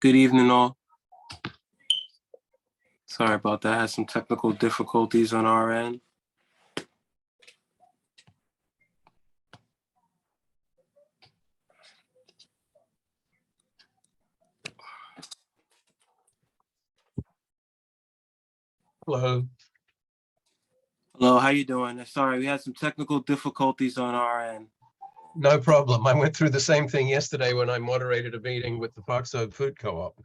Good evening, all. Sorry about that. I had some technical difficulties on our end. Hello. Hello, how you doing? Sorry, we had some technical difficulties on our end. No problem. I went through the same thing yesterday when I moderated a meeting with the Parkside Food Co-op.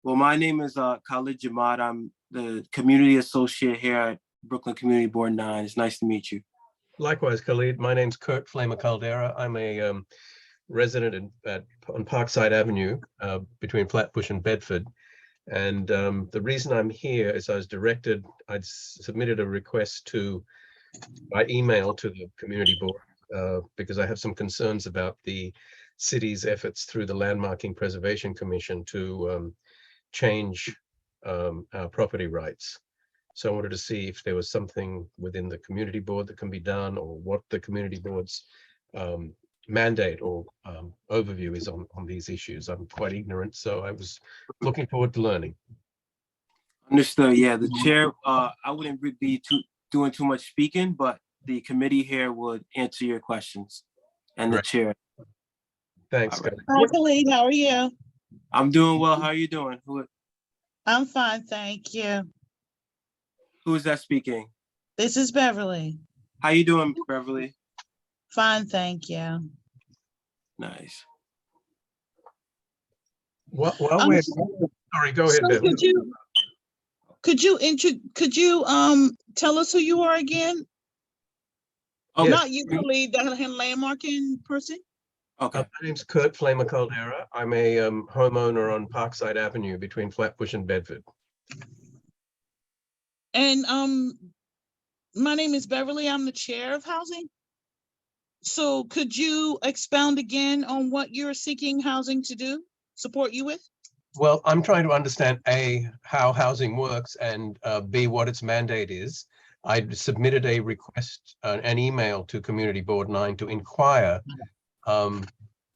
Well, my name is Khalid Jamad. I'm the community associate here at Brooklyn Community Board 9. It's nice to meet you. Likewise, Khalid. My name's Kurt Flamer Caldera. I'm a resident on Parkside Avenue between Flatbush and Bedford. And the reason I'm here is I'd submitted a request by email to the community board because I have some concerns about the city's efforts through the Landmarking Preservation Commission to change our property rights. So I wanted to see if there was something within the community board that can be done, or what the community board's mandate or overview is on these issues. I'm quite ignorant, so I was looking forward to learning. Understood. Yeah, the chair, I wouldn't be doing too much speaking, but the committee here would answer your questions, and the chair. Thanks. Right. Hi, Khalid. How are you? I'm doing well. How are you doing? I'm fine, thank you. Who is that speaking? This is Beverly. How you doing, Beverly? Fine, thank you. Nice. Well, sorry, go ahead, So Beverly. could you tell us who you are again? Oh, Yes. Not you, Khalid, the landmarking person. Okay. My name's Kurt Flamer Caldera. I'm a homeowner on Parkside Avenue between Flatbush and Bedford. And my name is Beverly. I'm the chair of housing. So could you expound again on what you're seeking housing to support you with? Well, I'm trying to understand A, how housing works, and B, what its mandate is. I submitted a request, an email to Community Board 9 to inquire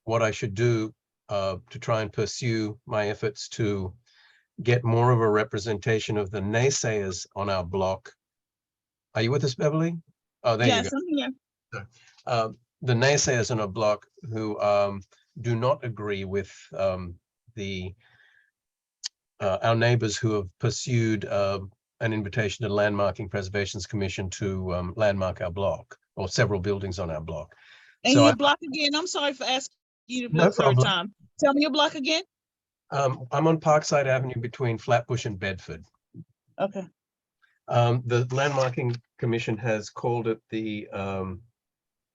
what I should do to try and pursue my efforts to get more of a representation of the naysayers on our block. Are you with us, Beverly? Oh, there you go. Yes, I'm here. The naysayers on our block who do not agree with our neighbors who have pursued an invitation to the Landmarking Preservations Commission to landmark our block, or several buildings on our block. And So your block again, I'm sorry for asking you for No the third problem. time. Tell me your block again. I'm on Parkside Avenue between Flatbush and Bedford. Okay. The Landmarking Commission has called it the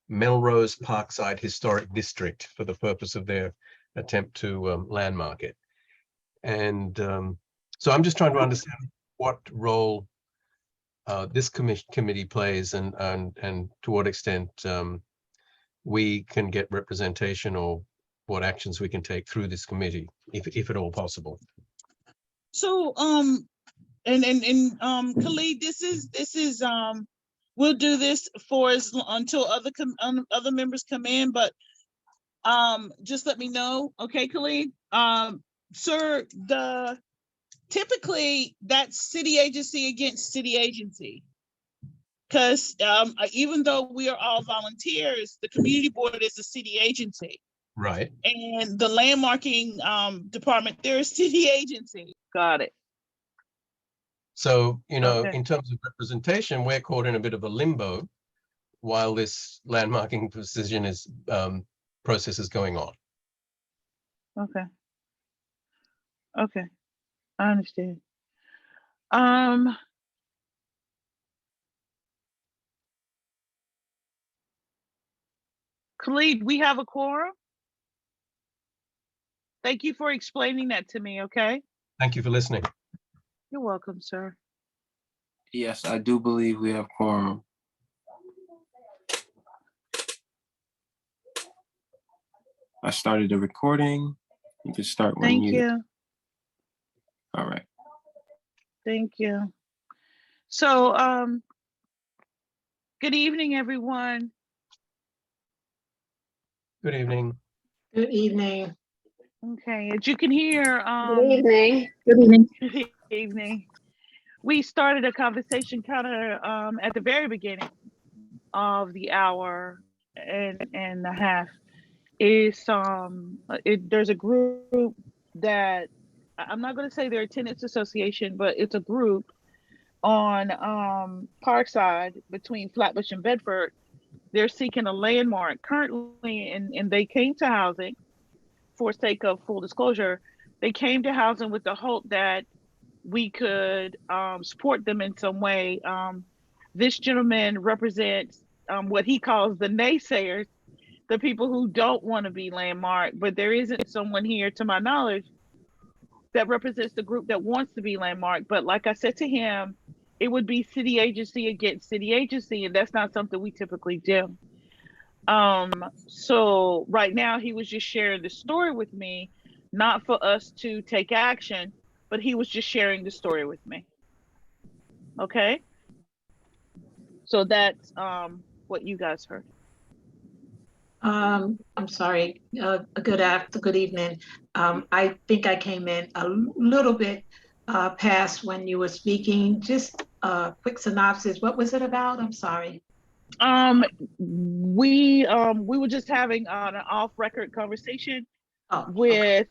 Melrose Parkside Historic District for the purpose of their attempt to landmark it. And so I'm just trying to understand what role this committee plays, and to what extent we can get representation, or what actions we can take through this committee, if at all possible. So Khalid, this is we'll do this until other members come in, but just let me know, okay, Khalid? Sir, typically that's city agency against city agency, because even though we are all volunteers, the community board is a city agency. Right. And the landmarking department, they're a city agency. Got it. So, you know, Okay. in terms of representation, we're caught in a bit of a limbo while this landmarking process is going on. Okay. Okay. I understand. Khalid, we have a quorum. Thank you for explaining that to me, okay? Thank you for listening. You're welcome, sir. Yes, I do believe we have quorum. I started the recording. You can start when Thank you. All right. Thank you. So, good evening, everyone. Good evening. Good evening. Okay, as you can hear, Good evening. Good evening. good evening. We started a conversation kind of at the very beginning of the hour and a half. There's a group that I'm not going to say they're a tenants association, but it's a group on Parkside between Flatbush and Bedford. They're seeking a landmark currently, and they came to housing for sake of full disclosure. They came to housing with the hope that we could support them in some way. This gentleman represents what he calls the naysayers, the people who don't want to be landmarked, but there isn't someone here, to my knowledge, that represents the group that wants to be landmarked. But like I said to him, it would be city agency against city agency, and that's not something we typically do. So right now he was just sharing the story with me, not for us to take action, but he was just sharing the story with me. Okay. So that's what you guys heard. I'm sorry. Good evening. I think I came in a little bit past when you were speaking. Just a quick synopsis. What was it about? I'm sorry. We were just having an off-record conversation with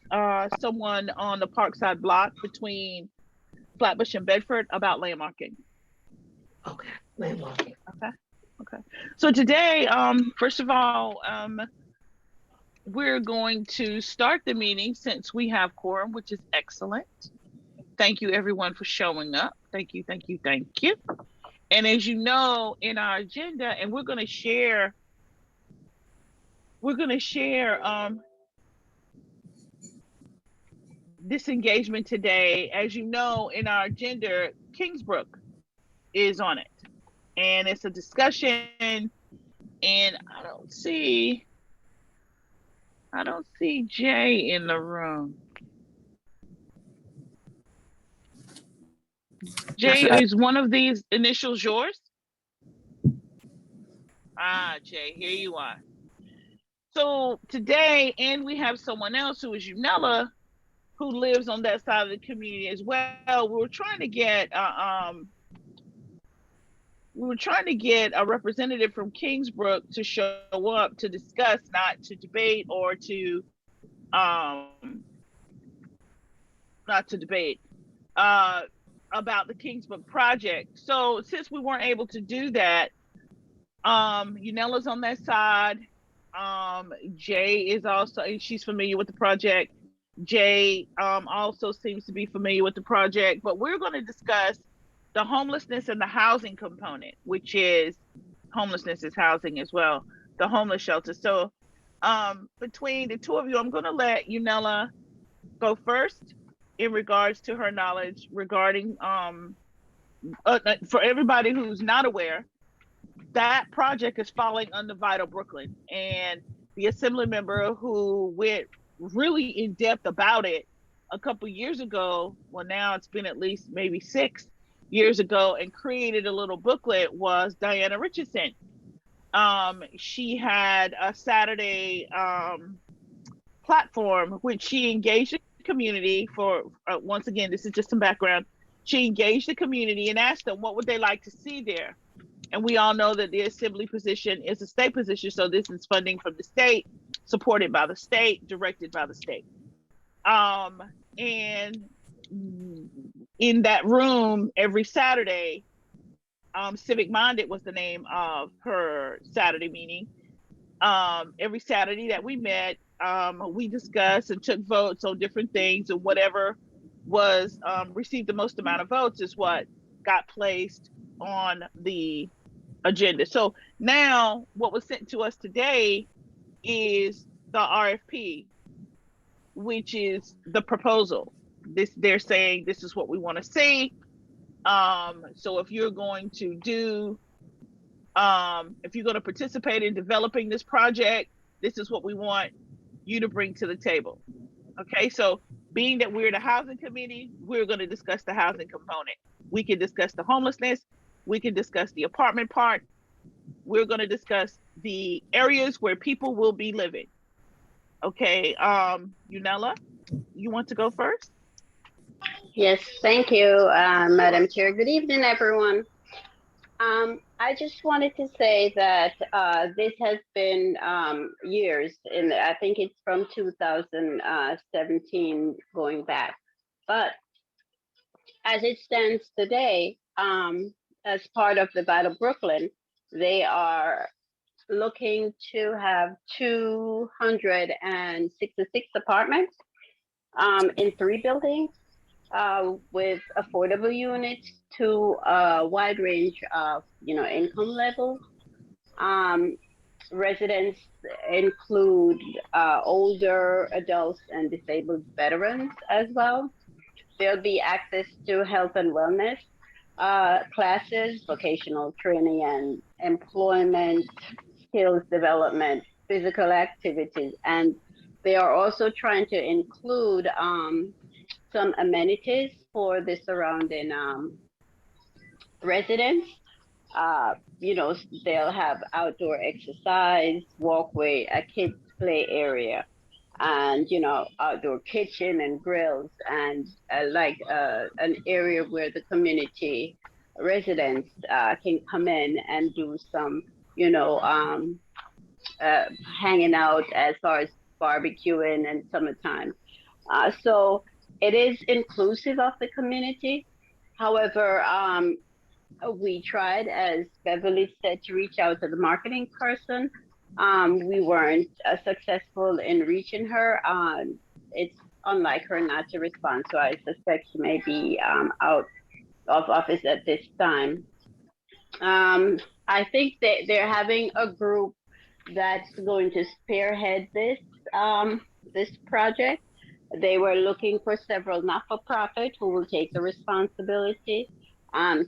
someone on the Parkside block between Flatbush and Bedford about landmarking. Okay, landmarking. Okay. So today, first of all, we're going to start the meeting since we have quorum, which is excellent. Thank you everyone for showing up. Thank you. And as you know, in our agenda, and we're going to share this engagement today. As you know, in our agenda, Kingsborough is on it. And it's a discussion, and I don't see Jay in the room. Jay, is one of these initials yours? Ah, Jay, here you are. So today, and we have someone else who is Unella, who lives on that side of the community as well. We were trying to get a representative from Kingsborough to show up to discuss, not to debate or to about the Kingsborough project. So since we weren't able to do that, Unella's on that side. Jay is also, she's familiar with the project. Jay also seems to be familiar with the project, but we're going to discuss the homelessness and the housing component, which is homelessness is housing as well, the homeless shelter. So between the two of you, I'm going to let Unella go first in regards to her knowledge regarding, for everybody who's not aware, that project is falling under Vital Brooklyn, and the assembly member who went really in depth about it a couple years ago, well now it's been at least maybe 6 years ago, and created a little booklet was Diana Richardson. She had a Saturday platform which she engaged the community for, once again, this is just some background. She engaged the community and asked them what would they like to see there. And we all know that the assembly position is a state position, so this is funding from the state, supported by the state, directed by the state. And in that room every Saturday, Civic Minded was the name of her Saturday meeting. Every Saturday that we met, we discussed and took votes on different things, and whatever was received the most amount of votes is what got placed on the agenda. So now what was sent to us today is the RFP, which is the proposal. They're saying this is what we want to see. So if you're going to do, if you're going to participate in developing this project, this is what we want you to bring to the table. Okay, so being that we're the housing committee, we're going to discuss the housing component. We can discuss the homelessness. We can discuss the apartment part. We're going to discuss the areas where people will be living. Okay, Unella, you want to go first? Yes, thank you, Madam Chair. Good evening, everyone. I just wanted to say that this has been years, I think it's from 2017 going back. But as it stands today, as part of the Battle Brooklyn, they are looking to have 266 apartments in 3 buildings with affordable units to a wide range of, income levels. Um, Residents include older adults and disabled veterans as well. There'll be access to health and wellness classes, vocational training and employment, skills development, physical activities, and they are also trying to include some amenities for the surrounding residents. They'll have outdoor exercise, walkway, a kids play area, and outdoor kitchen and grills, and an area where the community residents can come in and do some, you know, um, hanging out as far as barbecuing and summertime. So it is inclusive of the community. However, we tried, as Beverly said, to reach out to the marketing person. We weren't successful in reaching her. It's unlike her not to respond, so I suspect she may be out of office at this time. I think they're having a group that's going to spearhead this project. They were looking for several not-for-profit who will take the responsibility.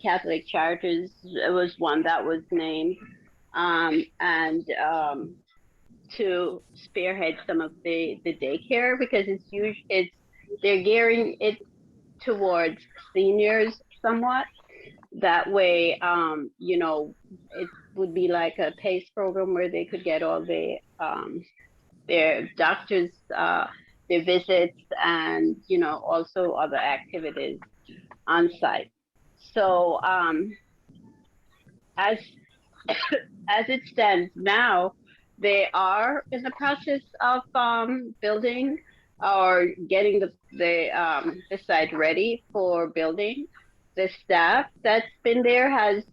Catholic Charities was one that was named, and to spearhead some of the daycare, because they're gearing it towards seniors somewhat. That way, it would be like a PACE program where they could get all their doctors, their visits, and also other activities on site. So as as it stands now, they are in the process of building or getting the site ready for building. The staff that's been there has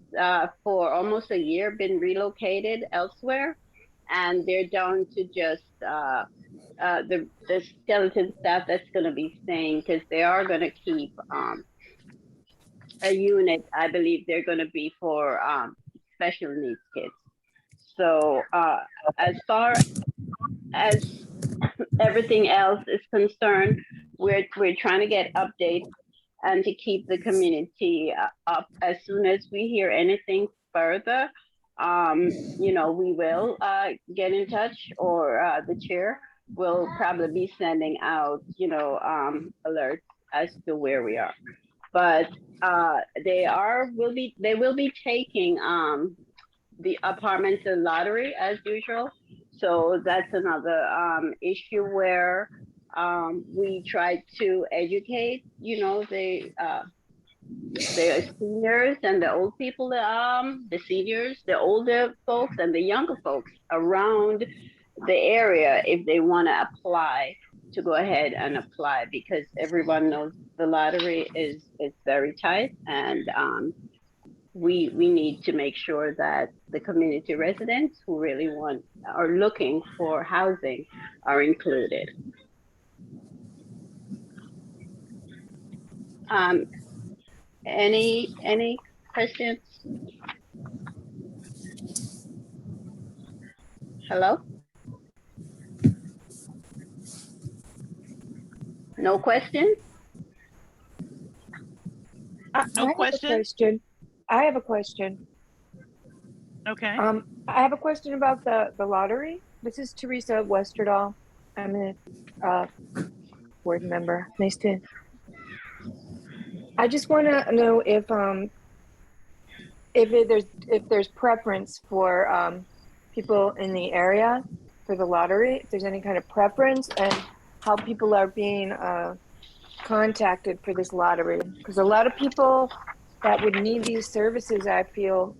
for almost a year been relocated elsewhere, and they're down to just the skeleton staff that's going to be staying, because they are going to keep a unit. I believe they're going to be for special needs kids. So as far as everything else is concerned, we're trying to get updates and to keep the community up. As soon as we hear anything further, we will get in touch, or the chair will probably be sending out, alerts as to where we are. But they will be taking the apartments in lottery as usual. So that's another issue where we try to educate, the seniors and the old people, the seniors, the older folks, and the younger folks around the area, if they want to apply, to go ahead and apply, because everyone knows the lottery is very tight, and we need to make sure that the community residents who really are looking for housing are included. Any questions? Hello? No questions? No questions? I have a question. Okay. I have a question about the lottery. This is Teresa Westerdahl. I'm a board member. I just want to know if there's preference for people in the area for the lottery, if there's any kind of preference, and how people are being contacted for this lottery. Because a lot of people that would need these services, I feel,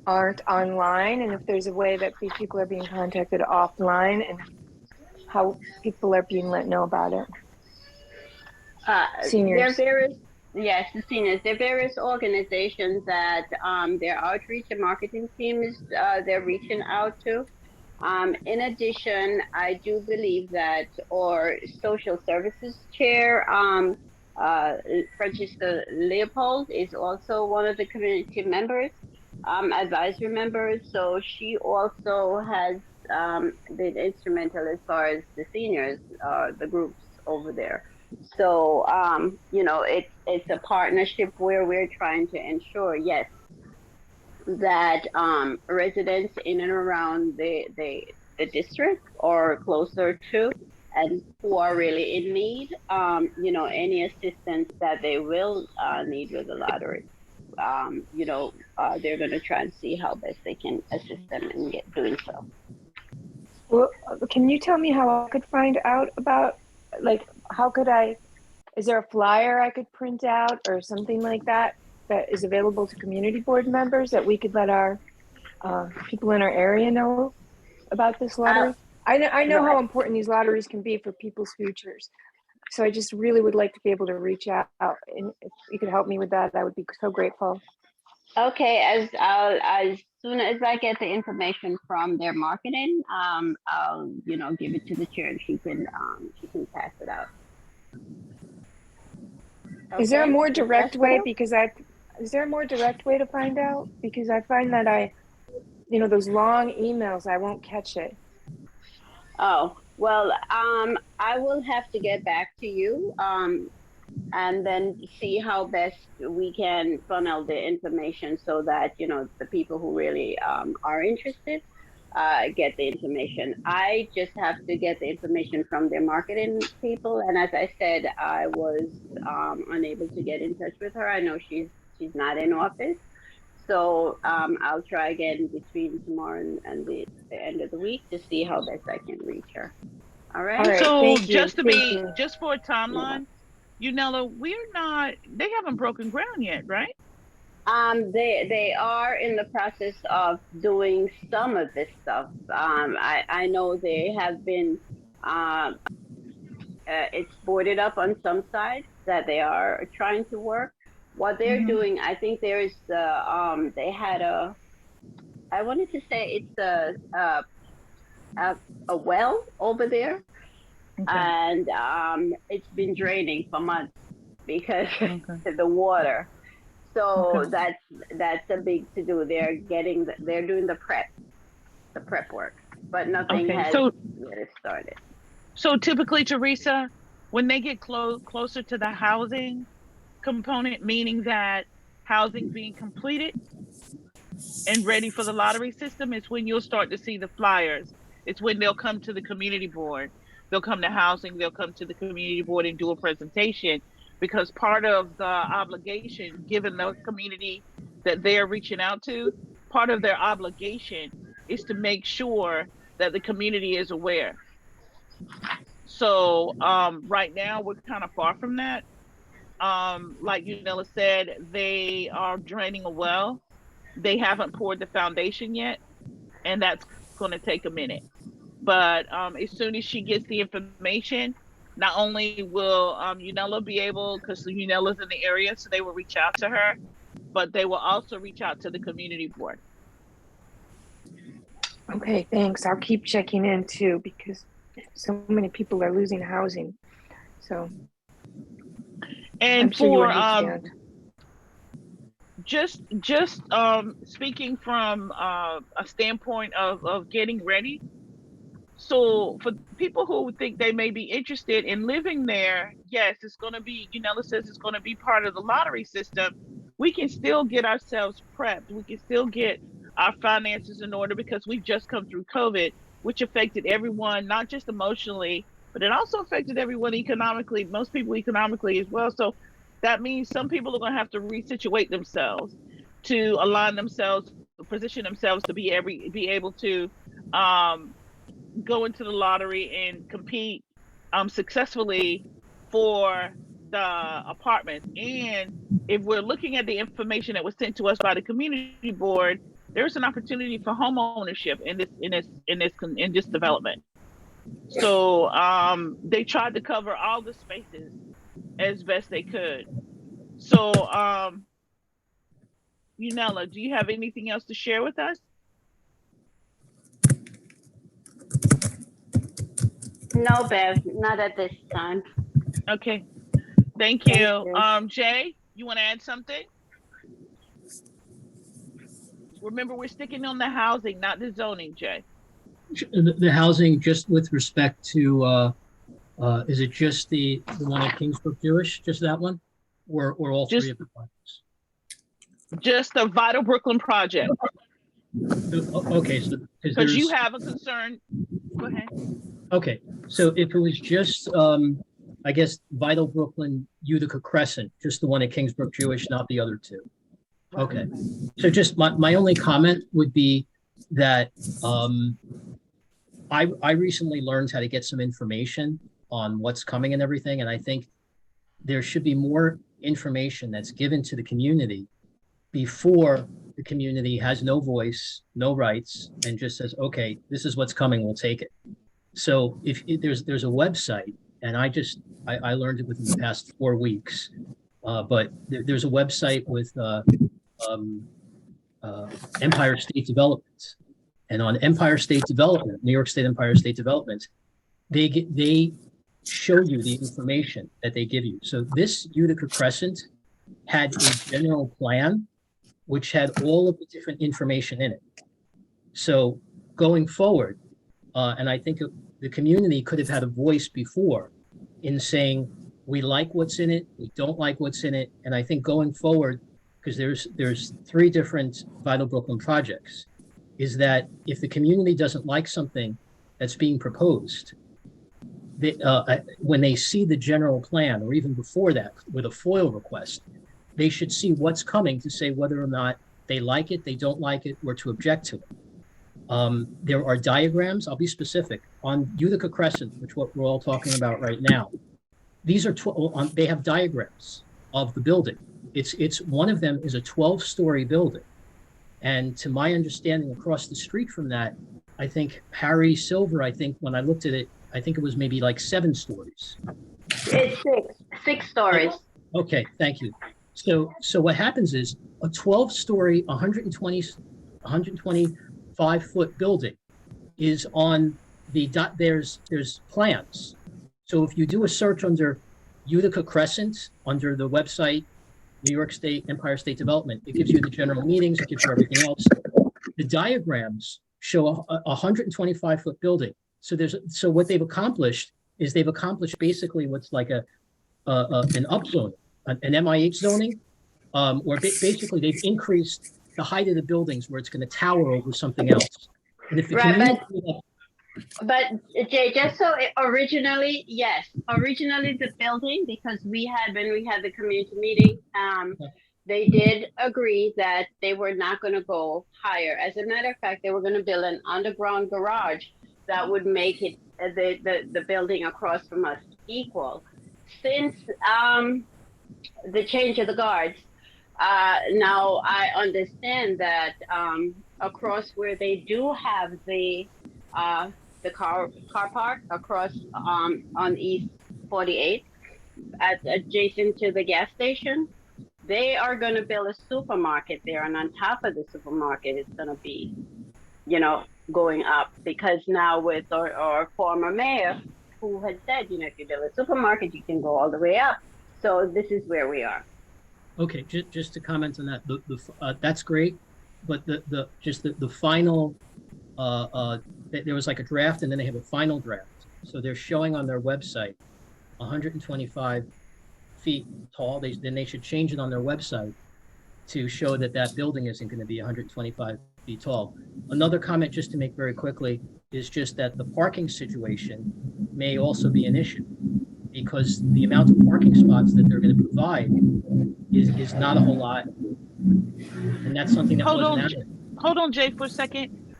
aren't online. And if there's a way that these people are being contacted offline, and how people are being let know about it. Seniors. There are various, yes, the seniors. There are various organizations that their outreach and marketing teams they're reaching out to. In addition, I do believe that our social services chair, Francisca Leopold, is also one of the community members, advisory members. So she also has been instrumental as far as the seniors, the groups over there. So, you know, it's a partnership where we're trying to ensure, yes, that residents in and around the district or closer to, and who are really in need, you know, any assistance that they will need with the lottery, you know, they're going to try and see how best they can assist them in doing so. Well, can you tell me how I could find out about, like, how could I, is there a flyer I could print out or something like that that is available to community board members that we could let our people in our area know about this lottery? I know how important these lotteries can be for people's futures. So I just really would like to be able to reach out, and if you could help me with that, I would be so grateful. Okay, as soon as I get the information from their marketing, I'll, you know, give it to the chair and she can pass it out. Okay. Is there a more direct way? Because is there a more direct way to find out? Because I find that you know, those long emails, I won't catch it. Oh, well, I will have to get back to you and then see how best we can funnel the information so that, you know, the people who really are interested get the information. I just have to get the information from their marketing people. And as I said, I was unable to get in touch with her. I know she's not in office. So I'll try again between tomorrow and the end of the week to see how best I can reach her. All right. All right, So just for a timeline, Unella, they haven't broken ground yet, right? They are in the process of doing some of this stuff. I know they have been, it's boarded up on some sides that they are trying to work. What they're doing, I think there is they had I wanted to say it's a well over there, and it's been draining for months because of the water. So that's a big to do. They're doing the prep work, but nothing has really started. So typically, Teresa, when they get closer to the housing component, meaning that housing being completed and ready for the lottery system, is when you'll start to see the flyers. It's when they'll come to the community board. They'll come to housing, they'll come to the community board and do a presentation, because part of the obligation, given the community that they're reaching out to, part of their obligation is to make sure that the community is aware. So right now we're kind of far from that. Like Unella said, they are draining a well. They haven't poured the foundation yet, and that's going to take a minute. But as soon as she gets the information, not only will Unella be able, because Unella's in the area, so they will reach out to her, but they will also reach out to the community board. Okay, thanks. I'll keep checking in too, because so many people are losing housing. So, and I'm sure for you understand. just speaking from a standpoint of getting ready. So for people who think they may be interested in living there, yes, it's going to be, Unella says it's going to be part of the lottery system. We can still get ourselves prepped. We can still get our finances in order, because we've just come through COVID, which affected everyone, not just emotionally, but it also affected everyone economically, most people economically as well. So that means some people are going to have to resituate themselves to align themselves, position themselves to be able to go into the lottery and compete successfully for the apartments. And if we're looking at the information that was sent to us by the community board, there's an opportunity for home ownership in this development. So they tried to cover all the spaces as best they could. So Unella, do you have anything else to share with us? No, Bev, not at this time. Okay, thank you. Thank you. Jay, you want to add something? Remember, we're sticking on the housing, not the zoning, Jay. The housing, just with respect to, is it just the one at Kingsborough Jewish, just that one? Or all Just- three of the projects? Just the Vital Brooklyn project, Okay, so. because you have a concern. Go ahead. Okay, so if it was just, I guess, Vital Brooklyn, Utica Crescent, just the one at Kingsborough Jewish, not the other two. Okay, so just my only comment would be that I recently learned how to get some information on what's coming and everything, and I think there should be more information that's given to the community before the community has no voice, no rights, and just says, okay, this is what's coming, we'll take it. So if there's a website, and I learned it within the past 4 weeks, but there's a website with Empire State Development, and on Empire State Development, New York State Empire State Development, they show you the information that they give you. So this Utica Crescent had a general plan, which had all of the different information in it. So going forward, and I think the community could have had a voice before in saying, we like what's in it, we don't like what's in it. And I think going forward, because there's 3 different Vital Brooklyn projects, is that if the community doesn't like something that's being proposed, they, when they see the general plan, or even before that with a FOIL request, they should see what's coming to say whether or not they like it, they don't like it, or to object to it. There are diagrams, I'll be specific, on Utica Crescent, which what we're all talking about right now. These are, they have diagrams of the building. It's one of them is a 12-story building. And to my understanding, across the street from that, I think Harry Silver, I think when I looked at it, I think it was maybe like 7 stories. It's six stories. Okay, thank you. So what happens is a 12-story, 125-foot building is on the there's plans. So if you do a search under Utica Crescent under the website New York State Empire State Development, it gives you the general meetings, it gives you everything else. The diagrams show a 125-foot building. So what they've accomplished is they've accomplished basically what's like an upzoning, an MIH zoning, or basically they've increased the height of the buildings where it's going to tower over something else. And if the community, but Jay, just so originally the building, because when we had the community meeting, they did agree that they were not going to go higher. As a matter of fact, they were going to build an underground garage that would make it the building across from us equal. Since the change of the guards, now I understand that across where they do have the car park across on East 48, adjacent to the gas station, they are going to build a supermarket there, and on top of the supermarket, it's going to be, going up, because now with our former mayor, who had said, if you build a supermarket, you can go all the way up. So this is where we are. okay, just to comment on that, that's great, but the final, there was like a draft, and then they have a final draft. So they're showing on their website 125 feet tall. Then they should change it on their website to show that building isn't going to be 125 feet tall. Another comment, just to make very quickly, is just that the parking situation may also be an issue, because the amount of parking spots that they're going to provide is not a whole lot, and that's something that wasn't happening. Hold on, Jay, for a second.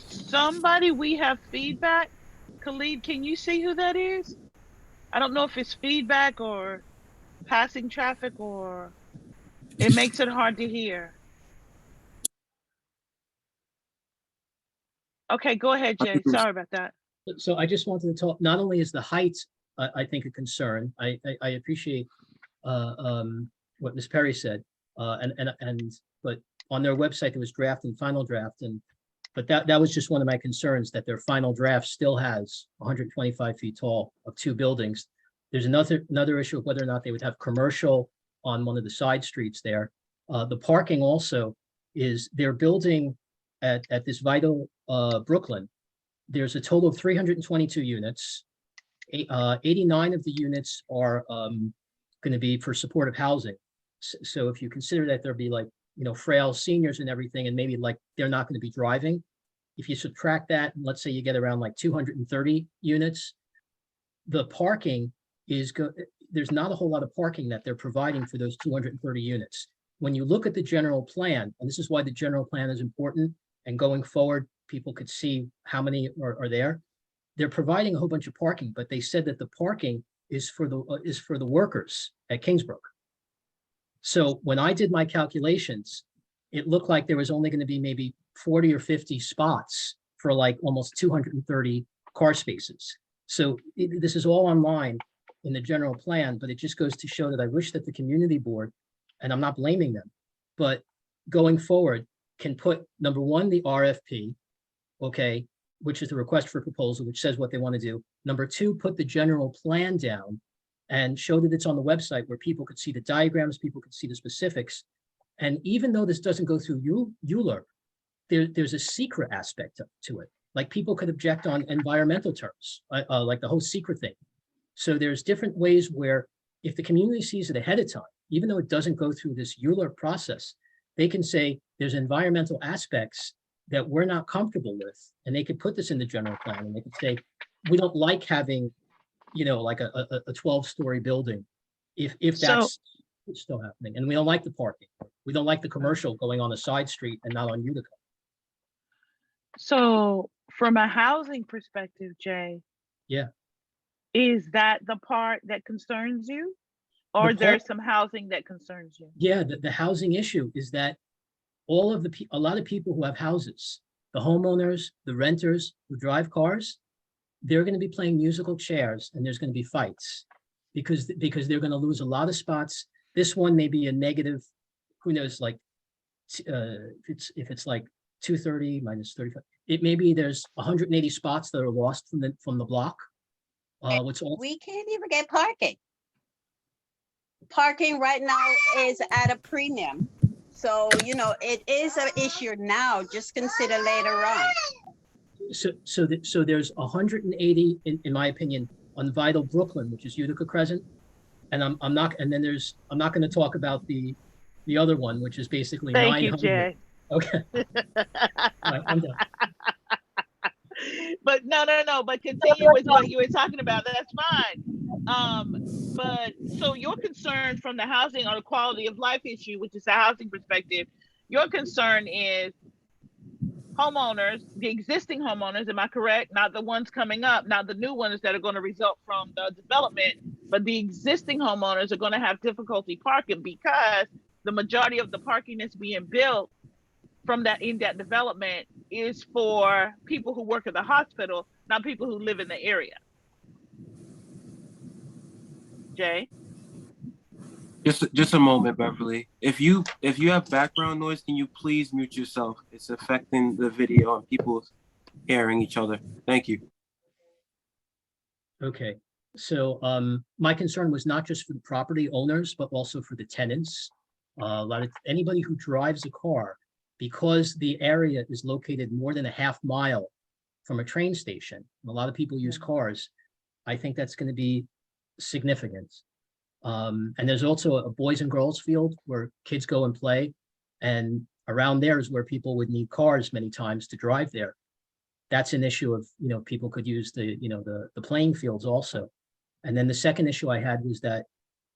Somebody, we have feedback. Khalid, can you see who that is? I don't know if it's feedback or passing traffic, or it makes it hard to hear. Okay, go ahead, Jay. Sorry about that. So I just wanted to talk, not only is the height, I think, a concern. I appreciate what Ms. Perry said. But on their website, there was draft and final draft. But that was just one of my concerns, that their final draft still has 125 feet tall of 2 buildings. There's another issue of whether or not they would have commercial on one of the side streets there. The parking also is, they're building at this Vital Brooklyn. There's a total of 322 units. 89 of the units are going to be for supportive housing. So if you consider that there'll be like, frail seniors and everything, and maybe like they're not going to be driving, if you subtract that, and let's say you get around like 230 units, the parking is there's not a whole lot of parking that they're providing for those 230 units. When you look at the general plan, and this is why the general plan is important, and going forward, people could see how many are there. They're providing a whole bunch of parking, but they said that the parking is for the workers at Kingsborough. So when I did my calculations, it looked like there was only going to be maybe 40 or 50 spots for like almost 230 car spaces. So this is all online in the general plan, but it just goes to show that I wish that the community board, and I'm not blaming them, but going forward can put, number one, the RFP, okay, which is the request for proposal, which says what they want to do. Number two, put the general plan down and show that it's on the website where people could see the diagrams, people could see the specifics. And even though this doesn't go through ULURP, there's a secret aspect to it. Like people could object on environmental terms, like the whole secret thing. So there's different ways where if the community sees it ahead of time, even though it doesn't go through this ULURP process, they can say there's environmental aspects that we're not comfortable with, and they could put this in the general plan, and they could say, we don't like having, like a 12-story building, if that's still happening, and we don't like the parking, we don't like the commercial going on a side street and not on Utica. So from a housing perspective, Jay, yeah, is that the part that concerns you, or there's some housing that concerns you? Yeah, the housing issue is that a lot of people who have houses, the homeowners, the renters who drive cars, they're going to be playing musical chairs, and there's going to be fights because they're going to lose a lot of spots. This one may be a negative, who knows, like if it's like 230 minus 35, it may be there's 180 spots that are lost from the block. We can't even get parking. Parking right now is at a premium. So, it is an issue now, just consider later on. So there's 180, in my opinion, on Vital Brooklyn, which is Utica Crescent. And I'm not going to talk about the other one, which is basically 900. Thank you, Jay. Okay. Right, I'm done. But no, but continue with what you were talking about. That's fine. But so your concern from the housing or the quality of life issue, which is a housing perspective, your concern is homeowners, the existing homeowners, am I correct? Not the ones coming up, not the new ones that are going to result from the development, but the existing homeowners are going to have difficulty parking because the majority of the parking that's being built in that development is for people who work at the hospital, not people who live in the area. Jay? Just a moment, Beverly. If you have background noise, can you please mute yourself? It's affecting the video and people hearing each other. Thank you. Okay. So my concern was not just for the property owners, but also for the tenants. Anybody who drives a car, because the area is located more than a half mile from a train station, and a lot of people use cars, I think that's going to be significant. And there's also a boys and girls field where kids go and play, and around there is where people would need cars many times to drive there. That's an issue of, people could use the playing fields also. And then the second issue I had was that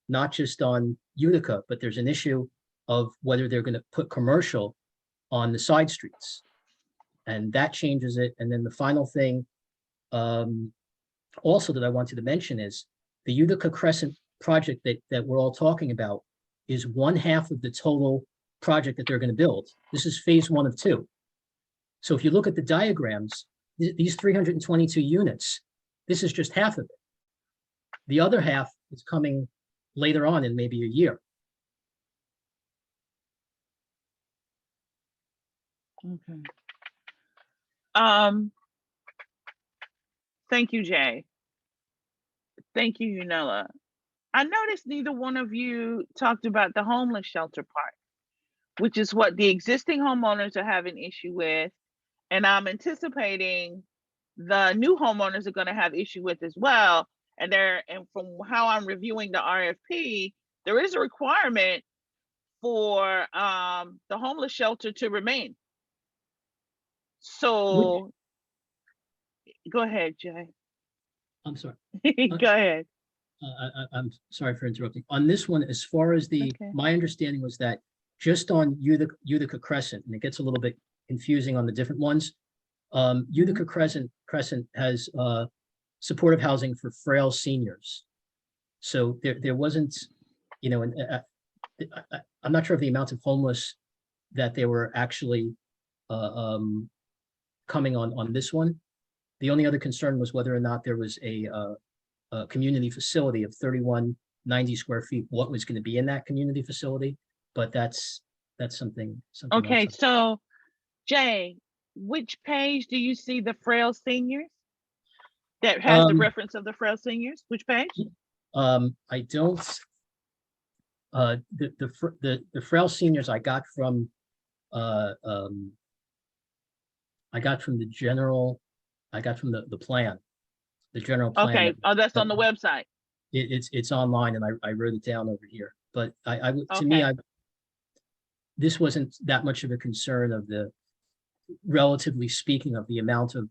not just on Utica, but there's an issue of whether they're going to put commercial on the side streets. and that changes it. And then the final thing also that I wanted to mention is the Utica Crescent project that we're all talking about is 1/2 of the total project that they're going to build. This is phase 1 of 2. So if you look at the diagrams, these 322 units, this is just half of it. The other half is coming later on in maybe a year. Okay. Thank you, Jay. Thank you, Unella. I noticed neither one of you talked about the homeless shelter part, which is what the existing homeowners are having issue with. And I'm anticipating the new homeowners are going to have issue with as well. And from how I'm reviewing the RFP, there is a requirement for the homeless shelter to remain. So go ahead, Jay. I'm sorry. Go ahead. I'm sorry for interrupting. On this one, as far as my understanding was that just on Utica Crescent, and it gets a little bit confusing on the different ones, Utica Crescent has supportive housing for frail seniors. So there wasn't, I'm not sure of the amount of homeless that they were actually coming on this one. The only other concern was whether or not there was a community facility of 3190 square feet, what was going to be in that community facility, but that's something Okay, else. so Jay, which page do you see the frail seniors that has the reference of the frail seniors? Which page? I don't. The frail seniors I got from the plan, the general plan. Okay, that's on the website. It's online, and I wrote it down over here. But to me, this wasn't that much of a concern of the, relatively speaking, of the amount of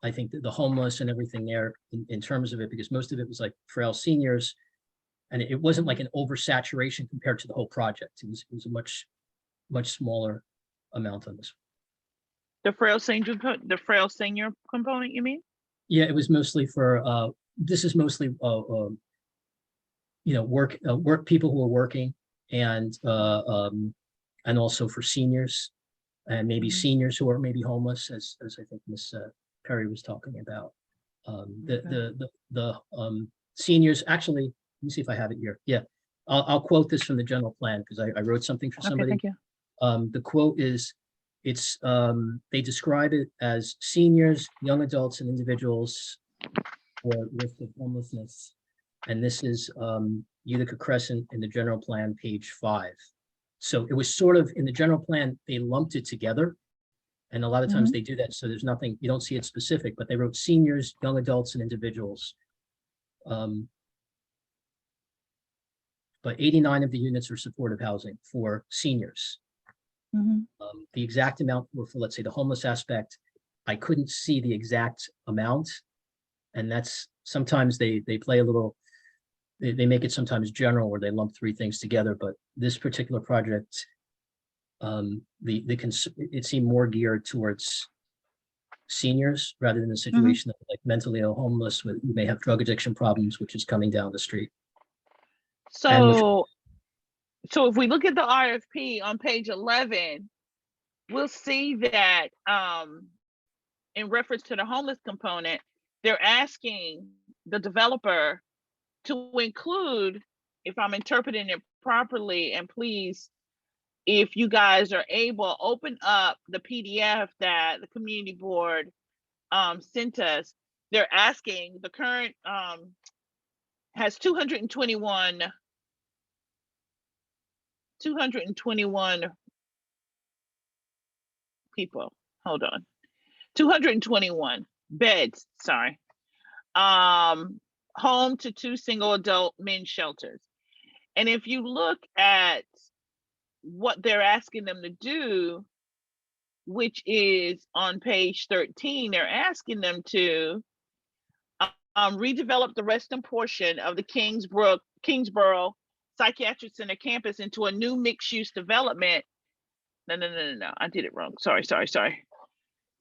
I think the homeless and everything there in terms of it, because most of it was like frail seniors, and it wasn't like an oversaturation compared to the whole project. It was a much smaller amount on this one. The frail senior component, you mean? Yeah, it was mostly for this is mostly work people who are working, and also for seniors, and maybe seniors who are maybe homeless, as I think Miss Perry was talking about. The seniors, actually, let me see if I have it here. Yeah, I'll quote this from the general plan because I wrote something for somebody. Okay, thank you. The quote is, they describe it as seniors, young adults, and individuals who are at risk of homelessness. And this is Utica Crescent in the general plan, page 5. So it was sort of in the general plan, they lumped it together. And a lot of times they do that. So there's nothing, you don't see it specific, but they wrote seniors, young adults, and individuals. But 89 of the units are supportive housing for seniors. The exact amount were for, let's say, the homeless aspect. I couldn't see the exact amount. And that's sometimes they play a little, they make it sometimes general where they lump 3 things together. But this particular project, it seemed more geared towards seniors rather than a situation of like mentally ill homeless who may have drug addiction problems, which is coming down the street. So if we look at the RFP on page 11, we'll see that in reference to the homeless component, they're asking the developer to include, if I'm interpreting it properly, and please, if you guys are able, open up the PDF that the community board sent us. They're asking, the current has 221 people, hold on, 221 beds, sorry. Home to 2 single adult men's shelters. And if you look at what they're asking them to do, which is on page 13, they're asking them to redevelop the western portion of the Kingsborough Psychiatric Center campus into a new mixed-use development. No, I did it wrong. Sorry.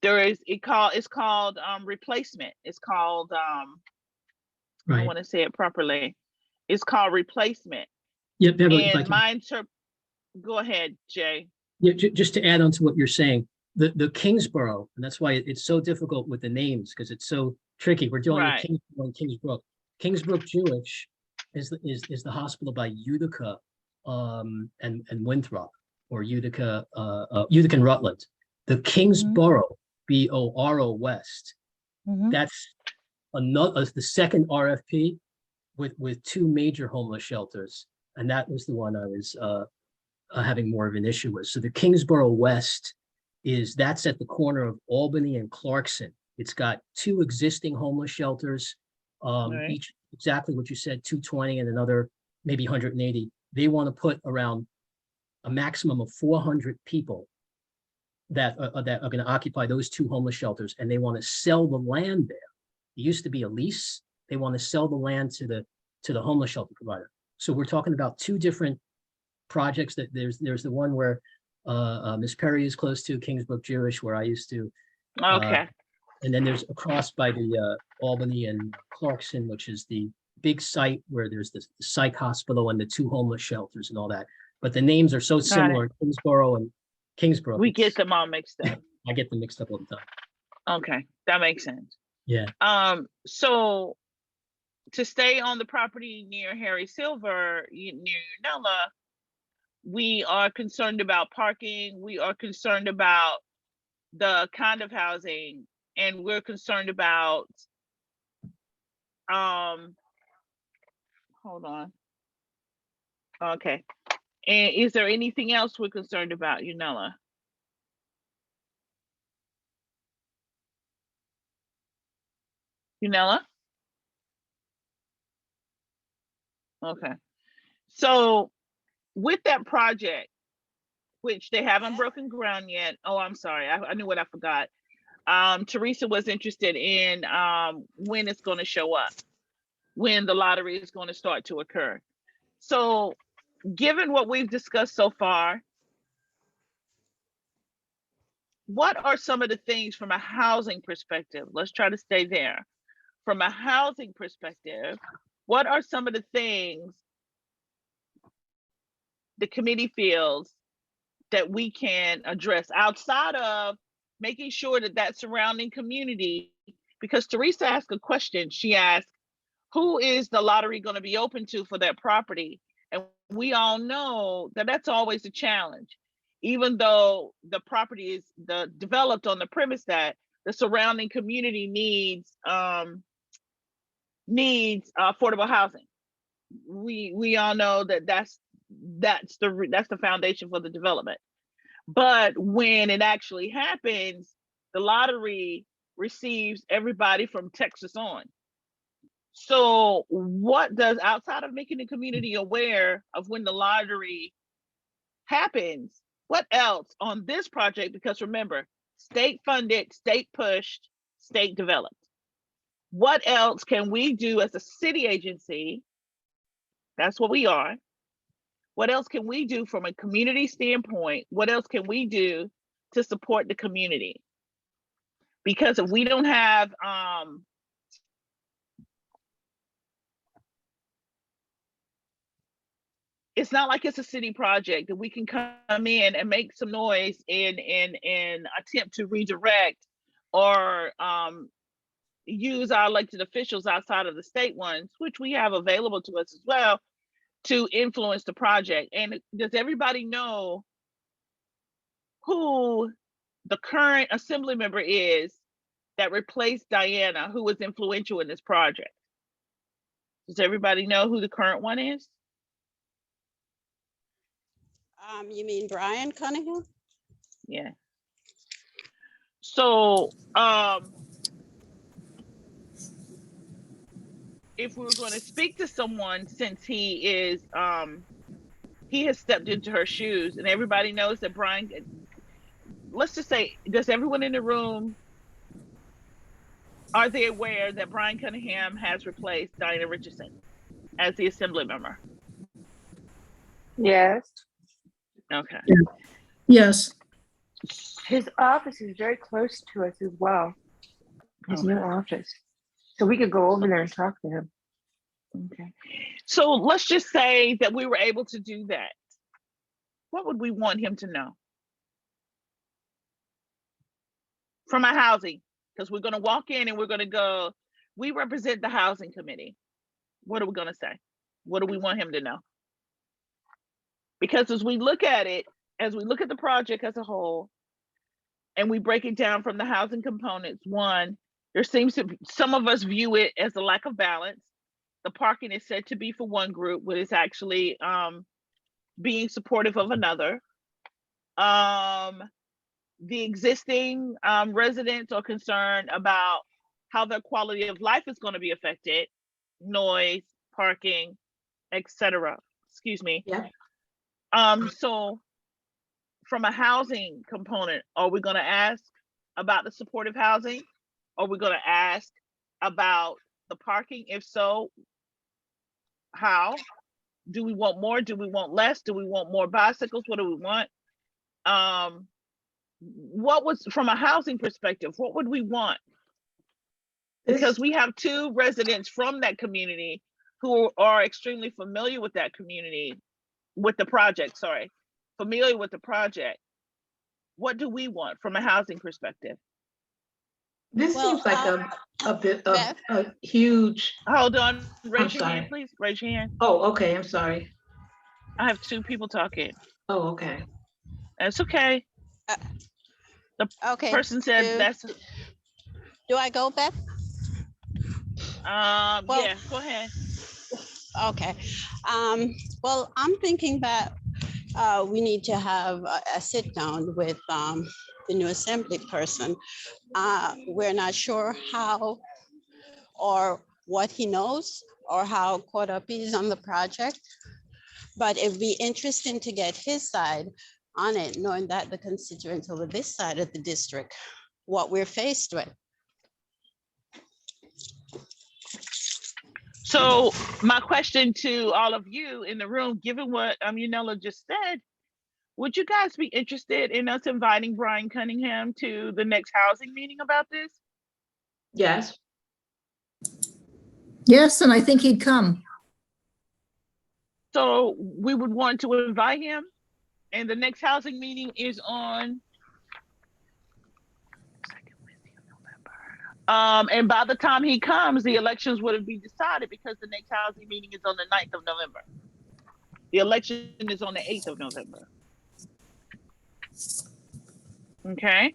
it's called replacement. It's called I Right. want to say it properly. It's called replacement. Yeah, Beverly, if I And can, go ahead, Jay. yeah, just to add on to what you're saying, the Kingsborough, and that's why it's so difficult with the names, because it's so tricky. We're dealing with Right. Kingsborough and Kingsbrook. Kingsbrook Jewish is the hospital by Utica and Winthrop, or Utica and Rutland. The Kingsborough, Boro West, that's another the second RFP with two major homeless shelters, and that was the one I was having more of an issue with. So the Kingsborough West that's at the corner of Albany and Clarkson. It's got two existing homeless shelters, Right. each exactly what you said, 220 and another maybe 180. They want to put around a maximum of 400 people that are going to occupy those two homeless shelters, and they want to sell the land there. It used to be a lease. They want to sell the land to the homeless shelter provider. So we're talking about two different projects. That there's the one where Miss Perry is close to, Kingsbrook Jewish, where I used to. Okay. And then there's across by the Albany and Clarkson, which is the big site where there's the psych hospital and the two homeless shelters and all that. But the names are so similar, Kingsborough and Kingsbrook. We get them all mixed up. I get them mixed up all the time. Okay, that makes sense. Yeah. So to stay on the property near Harry Silver, near Unella, we are concerned about parking. We are concerned about the kind of housing, and we're concerned about, hold on. Okay. And is there anything else we're concerned about, Unella? Unella? Okay. So with that project, which they haven't broken ground yet. Oh, I'm sorry. I knew what I forgot. Teresa was interested in when it's going to show up, when the lottery is going to start to occur. So given what we've discussed so far, what are some of the things from a housing perspective? Let's try to stay there. From a housing perspective, what are some of the things the committee feels that we can address outside of making sure that that surrounding community, because Teresa asked a question. She asked, who is the lottery going to be open to for that property? And we all know that that's always a challenge, even though the property is developed on the premise that the surrounding community needs affordable housing. We all know that that's the foundation for the development. But when it actually happens, the lottery receives everybody from Texas on. So what does, outside of making the community aware of when the lottery happens, what else on this project? Because remember, state funded, state pushed, state developed. What else can we do as a city agency? That's what we are. What else can we do from a community standpoint? What else can we do to support the community? Because if we don't have, it's not like it's a city project that we can come in and make some noise and attempt to redirect or use our elected officials outside of the state ones, which we have available to us as well, to influence the project. And does everybody know who the current assembly member is that replaced Diana, who was influential in this project? Does everybody know who the current one is? You mean Brian Cunningham? Yeah. So if we were going to speak to someone, since he has stepped into her shoes, and everybody knows that Brian, let's just say, does everyone in the room, are they aware that Brian Cunningham has replaced Diana Richardson as the assembly member? Yes. Okay. Yes. His office is very close to us as well. His new office. So we could go over there and talk to him. Okay. So let's just say that we were able to do that. What would we want him to know? From our housing, because we're going to walk in and we're going to go, we represent the housing committee. What are we going to say? What do we want him to know? Because as we look at it, as we look at the project as a whole, and we break it down from the housing components, one, there seems to be, some of us view it as a lack of balance. The parking is said to be for one group, but it's actually being supportive of another. The existing residents are concerned about how their quality of life is going to be affected, noise, parking, etc. Excuse me. Yeah. So from a housing component, are we going to ask about the supportive housing? Are we going to ask about the parking? If so, how? Do we want more? Do we want less? Do we want more bicycles? What do we want? What was, from a housing perspective, what would we want? Because we have two residents from that community who are extremely familiar with that community, with the project, sorry, familiar with the project. What do we want from a housing perspective? This Well, seems like a bit of a huge. Hold on, raise your sorry. hand, please. Raise your hand. Oh, okay. I'm sorry. I have two people talking. Oh, okay. That's okay. The Okay. person said that's. Do I go, Beth? Well, yeah, go ahead. Okay. Well, I'm thinking that we need to have a sit down with the new assembly person. We're not sure how or what he knows or how caught up he is on the project, but it'd be interesting to get his side on it, knowing that the constituents over this side of the district, what we're faced with. So my question to all of you in the room, given what Yanela just said, would you guys be interested in us inviting Brian Cunningham to the next housing meeting about this? Yes. Yes, and I think he'd come. So we would want to invite him, and the next housing meeting is on and by the time he comes, the elections would be decided because the next housing meeting is on the 9th of November. The election is on the 8th of November. Okay.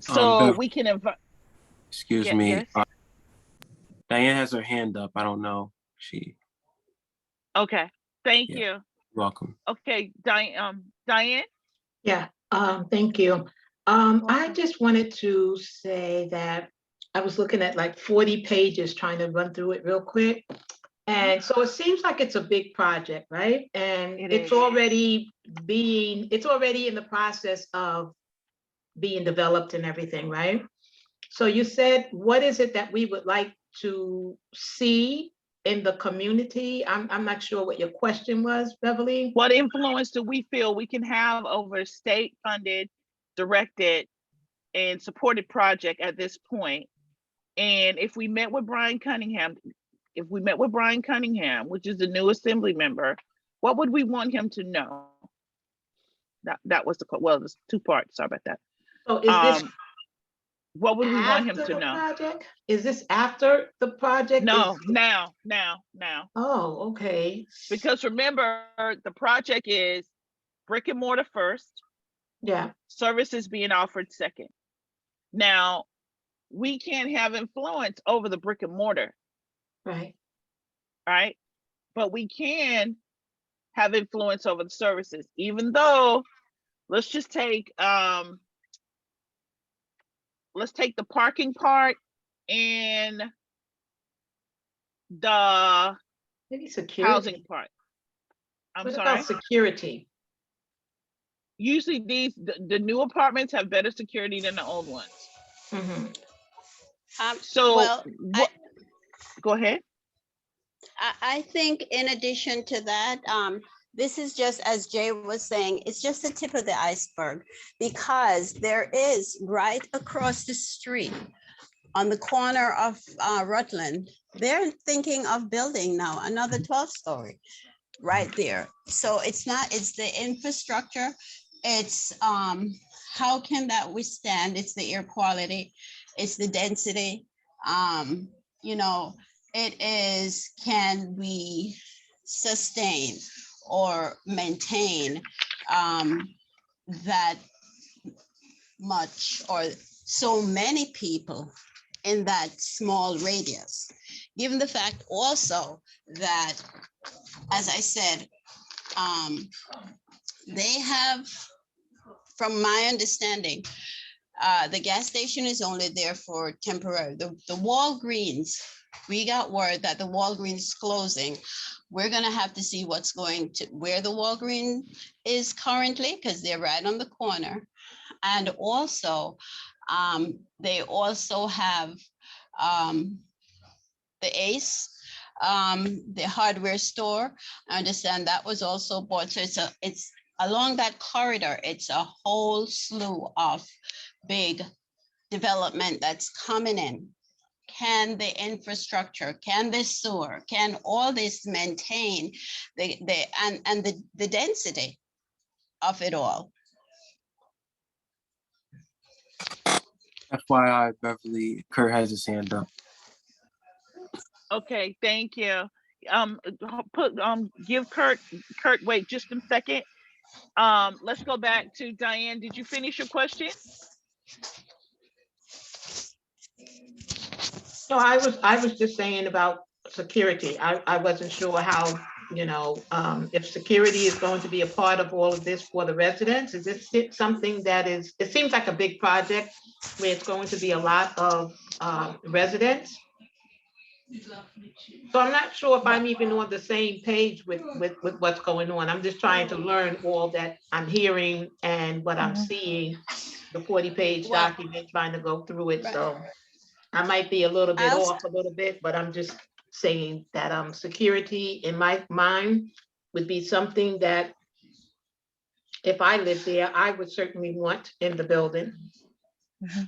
So we can invite. Excuse me. Yes. Diane has her hand up. I don't know. Okay. Thank you. You're welcome. Okay, Diane? Yeah, thank you. I just wanted to say that I was looking at like 40 pages trying to run through it real quick. And so it seems like it's a big project, right? And it's already in the process of being developed and everything, right? So you said, what is it that we would like to see in the community? I'm not sure what your question was, Beverly. What influence do we feel we can have over state-funded, directed, and supported project at this point? And if we met with Brian Cunningham, which is the new assembly member, what would we want him to know? That was there's two parts. Sorry about that. So is this what would we want him to know? Project? Is this after the project? No, now. Oh, okay. Because remember, the project is brick and mortar first. Yeah. Services being offered second. Now, we can't have influence over the brick and mortar. Right. Right. But we can have influence over the services, even though let's just take the parking part and the maybe security housing part. What about security? Usually the new apartments have better security than the old ones. Mm-hmm. Go ahead. I think in addition to that, this is just, as Jay was saying, it's just the tip of the iceberg, because there is right across the street on the corner of Rutland, they're thinking of building now another 12-story right there. So it's not, it's the infrastructure. It's how can that withstand? It's the air quality, it's the density. You know, it is, can we sustain or maintain that much or so many people in that small radius? Given the fact also that, as I said, they have, from my understanding, the gas station is only there for temporary. The Walgreens, we got word that the Walgreens is closing. We're gonna have to see what's going to, where the Walgreens is currently, because they're right on the corner. And also, they also have the Ace, the hardware store. I understand that was also bought. So it's along that corridor, it's a whole slew of big development that's coming in. Can the infrastructure, can the sewer, can all this maintain the density of it all? FYI, Beverly, Kurt has his hand up. Okay, thank you. Give Kurt, wait just a second. Let's go back to Diane. Did you finish your question? No, I was just saying about security. I wasn't sure how, you know, if security is going to be a part of all of this for the residents. Is this something that is, it seems like a big project where it's going to be a lot of residents. So I'm not sure if I'm even on the same page with what's going on. I'm just trying to learn all that I'm hearing and what I'm seeing, the 40-page document, trying to go through it. So I might be a little bit off a little bit, but I'm just saying that security in my mind would be something that if I lived there, I would certainly want in the building.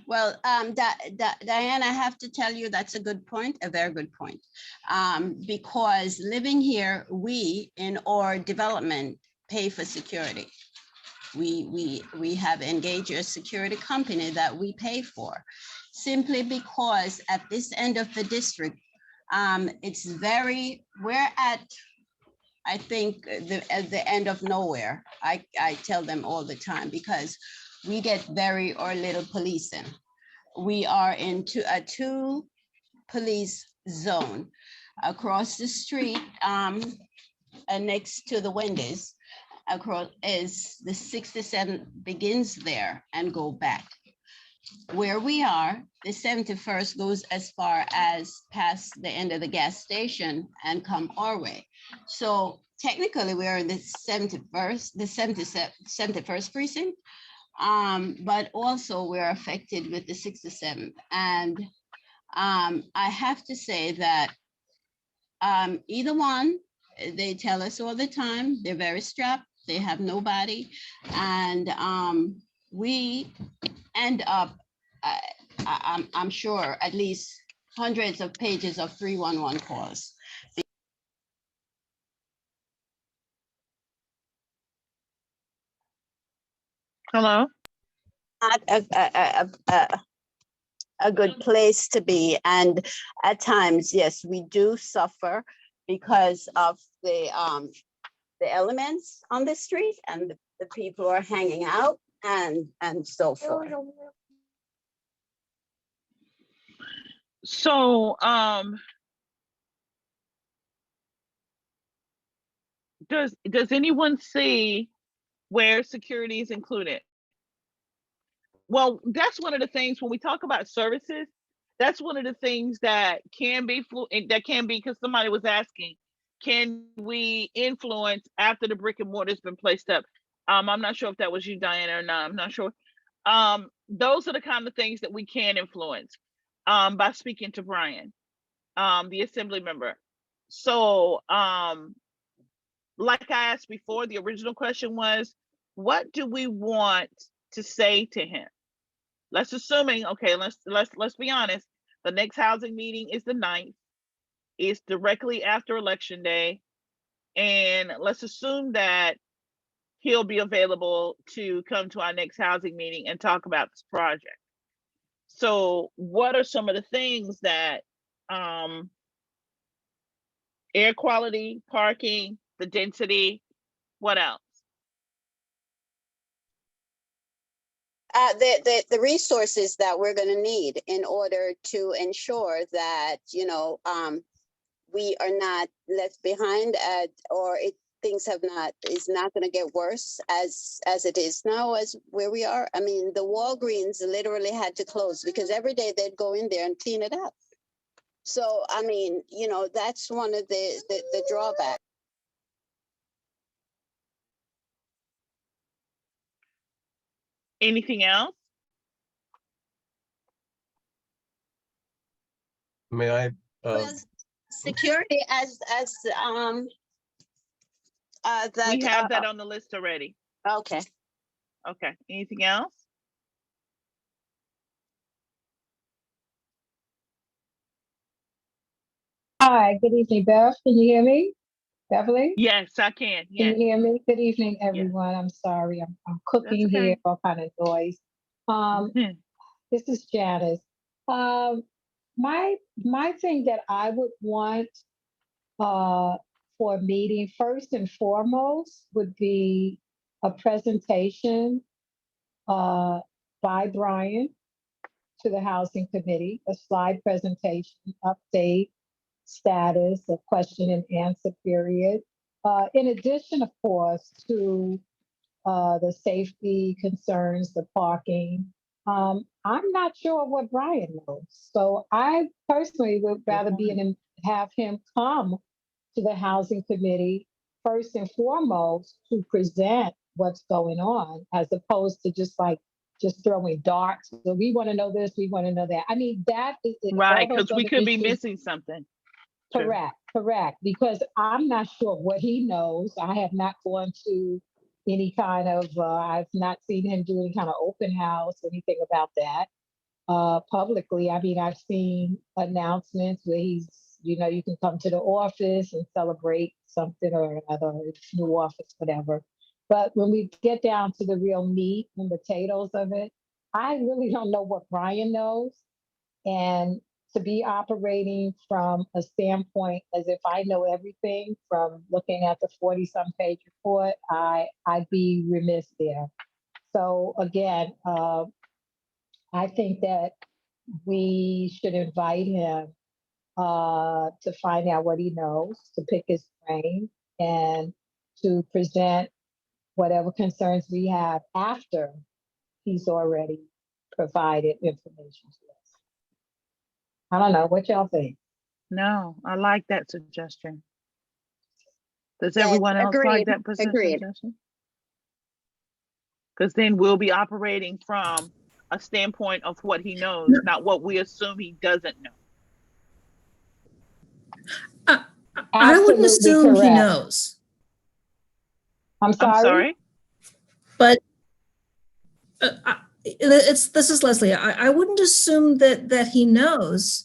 Well, Diane, I have to tell you, that's a good point, a very good point. Because living here, we in our development pay for security. We have engaged a security company that we pay for, simply because at this end of the district, it's very, we're at, I think, at the end of nowhere. I tell them all the time, because we get very or little policing. We are into a 2 police zone across the street, and next to the Wendy's. Across is the 67 begins there and go back. Where we are, the 71st goes as far as past the end of the gas station and come our way. So technically we are in the 71st, the 71st precinct, but also we're affected with the 67th. And I have to say that either one, they tell us all the time, they're very strapped, they have nobody, and we end up, I'm sure, at least hundreds of pages of 311 calls. Hello? Not a good place to be. And at times, yes, we do suffer because of the elements on the street and the people are hanging out and so forth. So, does anyone see where security is included? Well, that's one of the things when we talk about services, that's one of the things that can be, because somebody was asking, can we influence after the brick and mortar has been placed up? I'm not sure if that was you, Diana, or not. I'm not sure. Those are the kind of things that we can influence by speaking to Brian, the assembly member. So like I asked before, the original question was, what do we want to say to him? Let's assuming, okay, let's be honest. The next housing meeting is the 9th. It's directly after Election Day. And let's assume that he'll be available to come to our next housing meeting and talk about this project. So what are some of the things that air quality, parking, the density, what else? The resources that we're going to need in order to ensure that, we are not left behind things is not going to get worse as it is now, as where we are. I mean, the Walgreens literally had to close because every day they'd go in there and clean it up. So, I mean, that's one of the drawbacks. Anything else? May I? Well, security that We have that on the list already. Okay. Okay, anything else? Hi, good evening, Beth. Can you hear me? Beverly? Yes, I can. Can Yes. you hear me? Good evening, everyone. I'm sorry. I'm cooking okay. here, all kind of noise. This is Janice. My thing that I would want for a meeting, first and foremost, would be a presentation by Brian to the Housing Committee, a slide presentation, update, status, a question and answer period. In addition, of course, to the safety concerns, the parking. I'm not sure what Brian knows. So I personally would rather have him come to the Housing Committee first and foremost to present what's going on, as opposed to just throwing darts. So we want to know this, we want to know that. I mean, that is right, because we could be missing something. Correct. Because I'm not sure what he knows. I have not gone to any kind of, I've not seen him do any kind of open house, anything about that publicly. I mean, I've seen announcements where he's, you can come to the office and celebrate something or another, new office, whatever. But when we get down to the real meat and potatoes of it, I really don't know what Brian knows. And to be operating from a standpoint as if I know everything from looking at the 40-some page report, I'd be remiss there. So again, I think that we should invite him to find out what he knows, to pick his brain, and to present whatever concerns we have after he's already provided information to us. I don't know. What y'all think? No, I like that suggestion. Does everyone else like that suggestion? Because then we'll be operating from a standpoint of what he knows, not what we assume he doesn't know. I wouldn't assume he knows. I'm sorry? But this is Leslie. I wouldn't assume that he knows.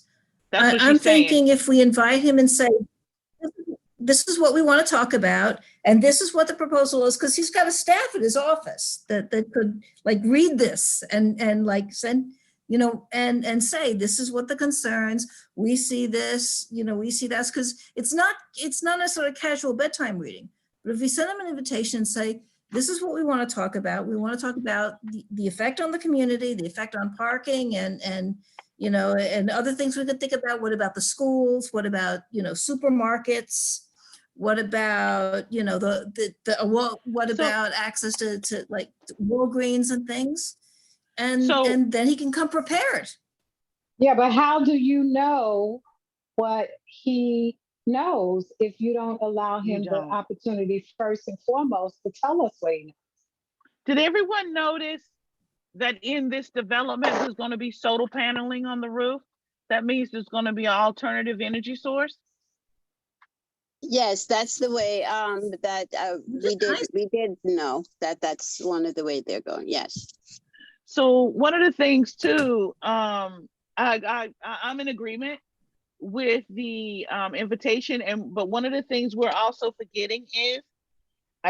That's what I'm she's saying. thinking if we invite him and say, this is what we want to talk about, and this is what the proposal is, because he's got a staff at his office that could read this and send, and say, this is what the concerns, we see this, we see that, because it's not necessarily a casual bedtime reading. But if we send them an invitation and say, this is what we want to talk about. We want to talk about the effect on the community, the effect on parking, and other things we could think about. What about the schools? What about, supermarkets? What about, what about access to Walgreens and things? And then he can come prepared. Yeah, but how do you know what he knows if you don't allow him the opportunity first and foremost to tell us what he knows? Did everyone notice that in this development there's going to be solar paneling on the roof? That means there's going to be an alternative energy source. Yes, that's the way that we did know that that's one of the way they're going. Yes. So one of the things too, I'm in agreement with the invitation, but one of the things we're also forgetting is,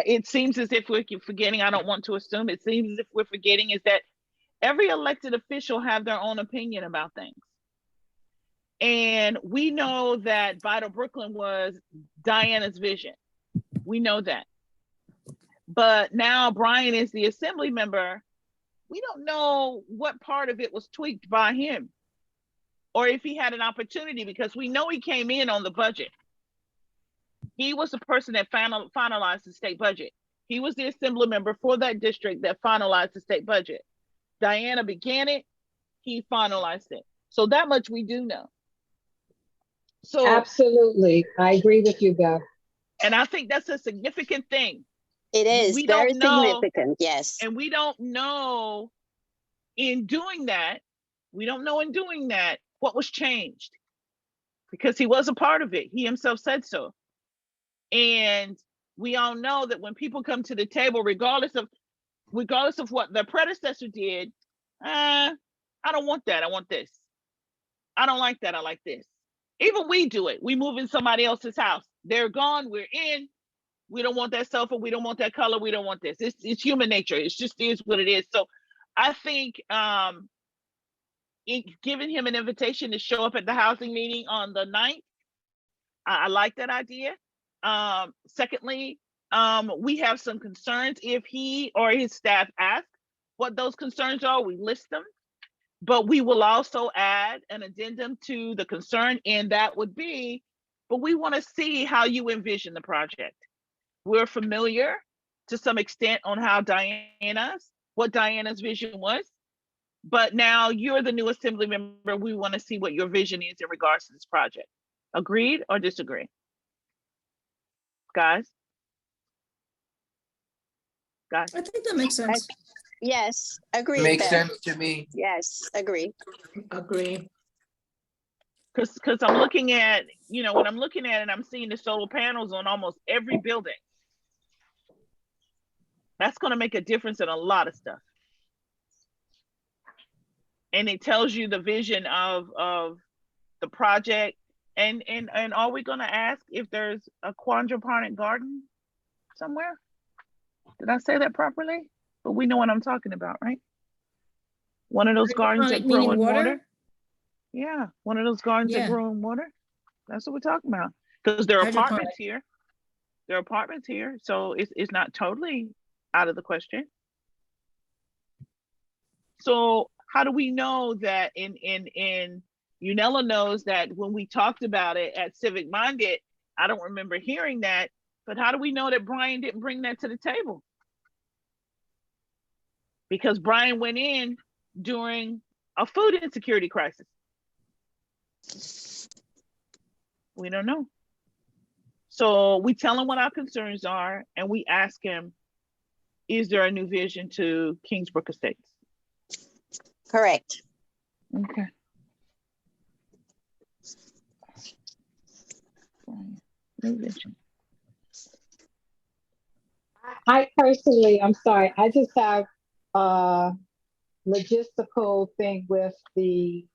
it seems as if we're forgetting, I don't want to assume, it seems as if we're forgetting is that every elected official have their own opinion about things. And we know that Vital Brooklyn was Diana's vision. We know that. But now Brian is the assembly member. We don't know what part of it was tweaked by him, or if he had an opportunity, because we know he came in on the budget. He was the person that finalized the state budget. He was the assembly member for that district that finalized the state budget. Diana began it, he finalized it. So that much we do know. So absolutely, I agree with you, Beth. And I think that's a significant thing. It is very significant, yes. And we don't know in doing that, what was changed, because he was a part of it. He himself said so. And we all know that when people come to the table, regardless of what their predecessor did, I don't want that, I want this. I don't like that, I like this. Even we do it. We move in somebody else's house. They're gone, we're in. We don't want that sofa, we don't want that color, we don't want this. It's human nature. It's just is what it is. So I think giving him an invitation to show up at the housing meeting on the 9th, I like that idea. Secondly, we have some concerns. If he or his staff ask what those concerns are, we list them. But we will also add an addendum to the concern, and that would be, but we want to see how you envision the project. We're familiar to some extent on what Diana's vision was, but now you're the new assembly member. We want to see what your vision is in regards to this project. Agreed or disagree? Guys? I think that makes sense. Yes, agree. Makes sense to me. Yes, agree. Agree. Because I'm looking at, when I'm looking at it, I'm seeing the solar panels on almost every building. That's going to make a difference in a lot of stuff. And it tells you the vision of the project. And are we going to ask if there's a quadruponic garden somewhere? Did I say that properly? But we know what I'm talking about, right? One of those gardens that grow in water. Yeah, one of those gardens that grow in water. That's what we're talking about. Because there are apartments here. There are apartments here, so it's not totally out of the question. So how do we know that in Unella knows that when we talked about it at Civic Minded, I don't remember hearing that, but how do we know that Brian didn't bring that to the table? Because Brian went in during a food insecurity crisis. We don't know. So we tell him what our concerns are, and we ask him, is there a new vision to Kingsbrook Estates? Correct. Okay. New vision. I personally, I'm sorry, I just have a logistical thing with the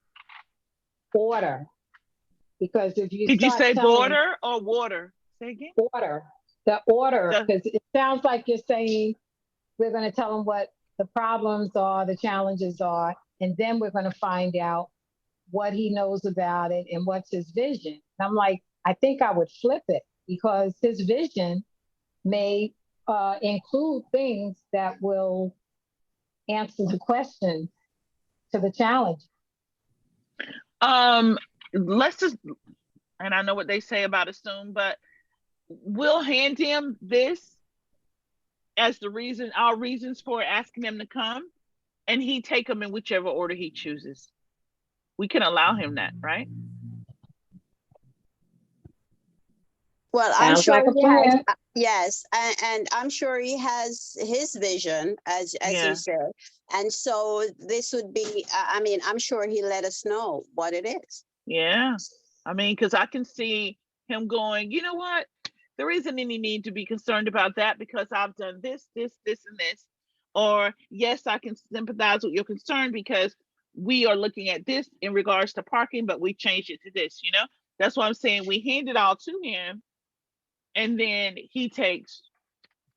order. Because if you Did you say border or water? Say again. Order. The order, because it sounds like you're saying we're going to tell them what the problems are, the challenges are, and then we're going to find out what he knows about it and what's his vision. And I'm like, I think I would flip it, because his vision may include things that will answer the question to the challenge. Let's just, and I know what they say about assume, but we'll hand him this as the reason, our reasons for asking him to come, and he take them in whichever order he chooses. We can allow him that, right? Well, I'm sure he has, yes, and I'm sure he has his vision, as you said. And so this would be, I mean, I'm sure he let us know what it is. Yeah, I mean, because I can see him going, you know what? there isn't any need to be concerned about that because I've done this, this, this, and this. Or yes, I can sympathize with your concern because we are looking at this in regards to parking, but we changed it to this, you know? That's why I'm saying we hand it all to him and then he takes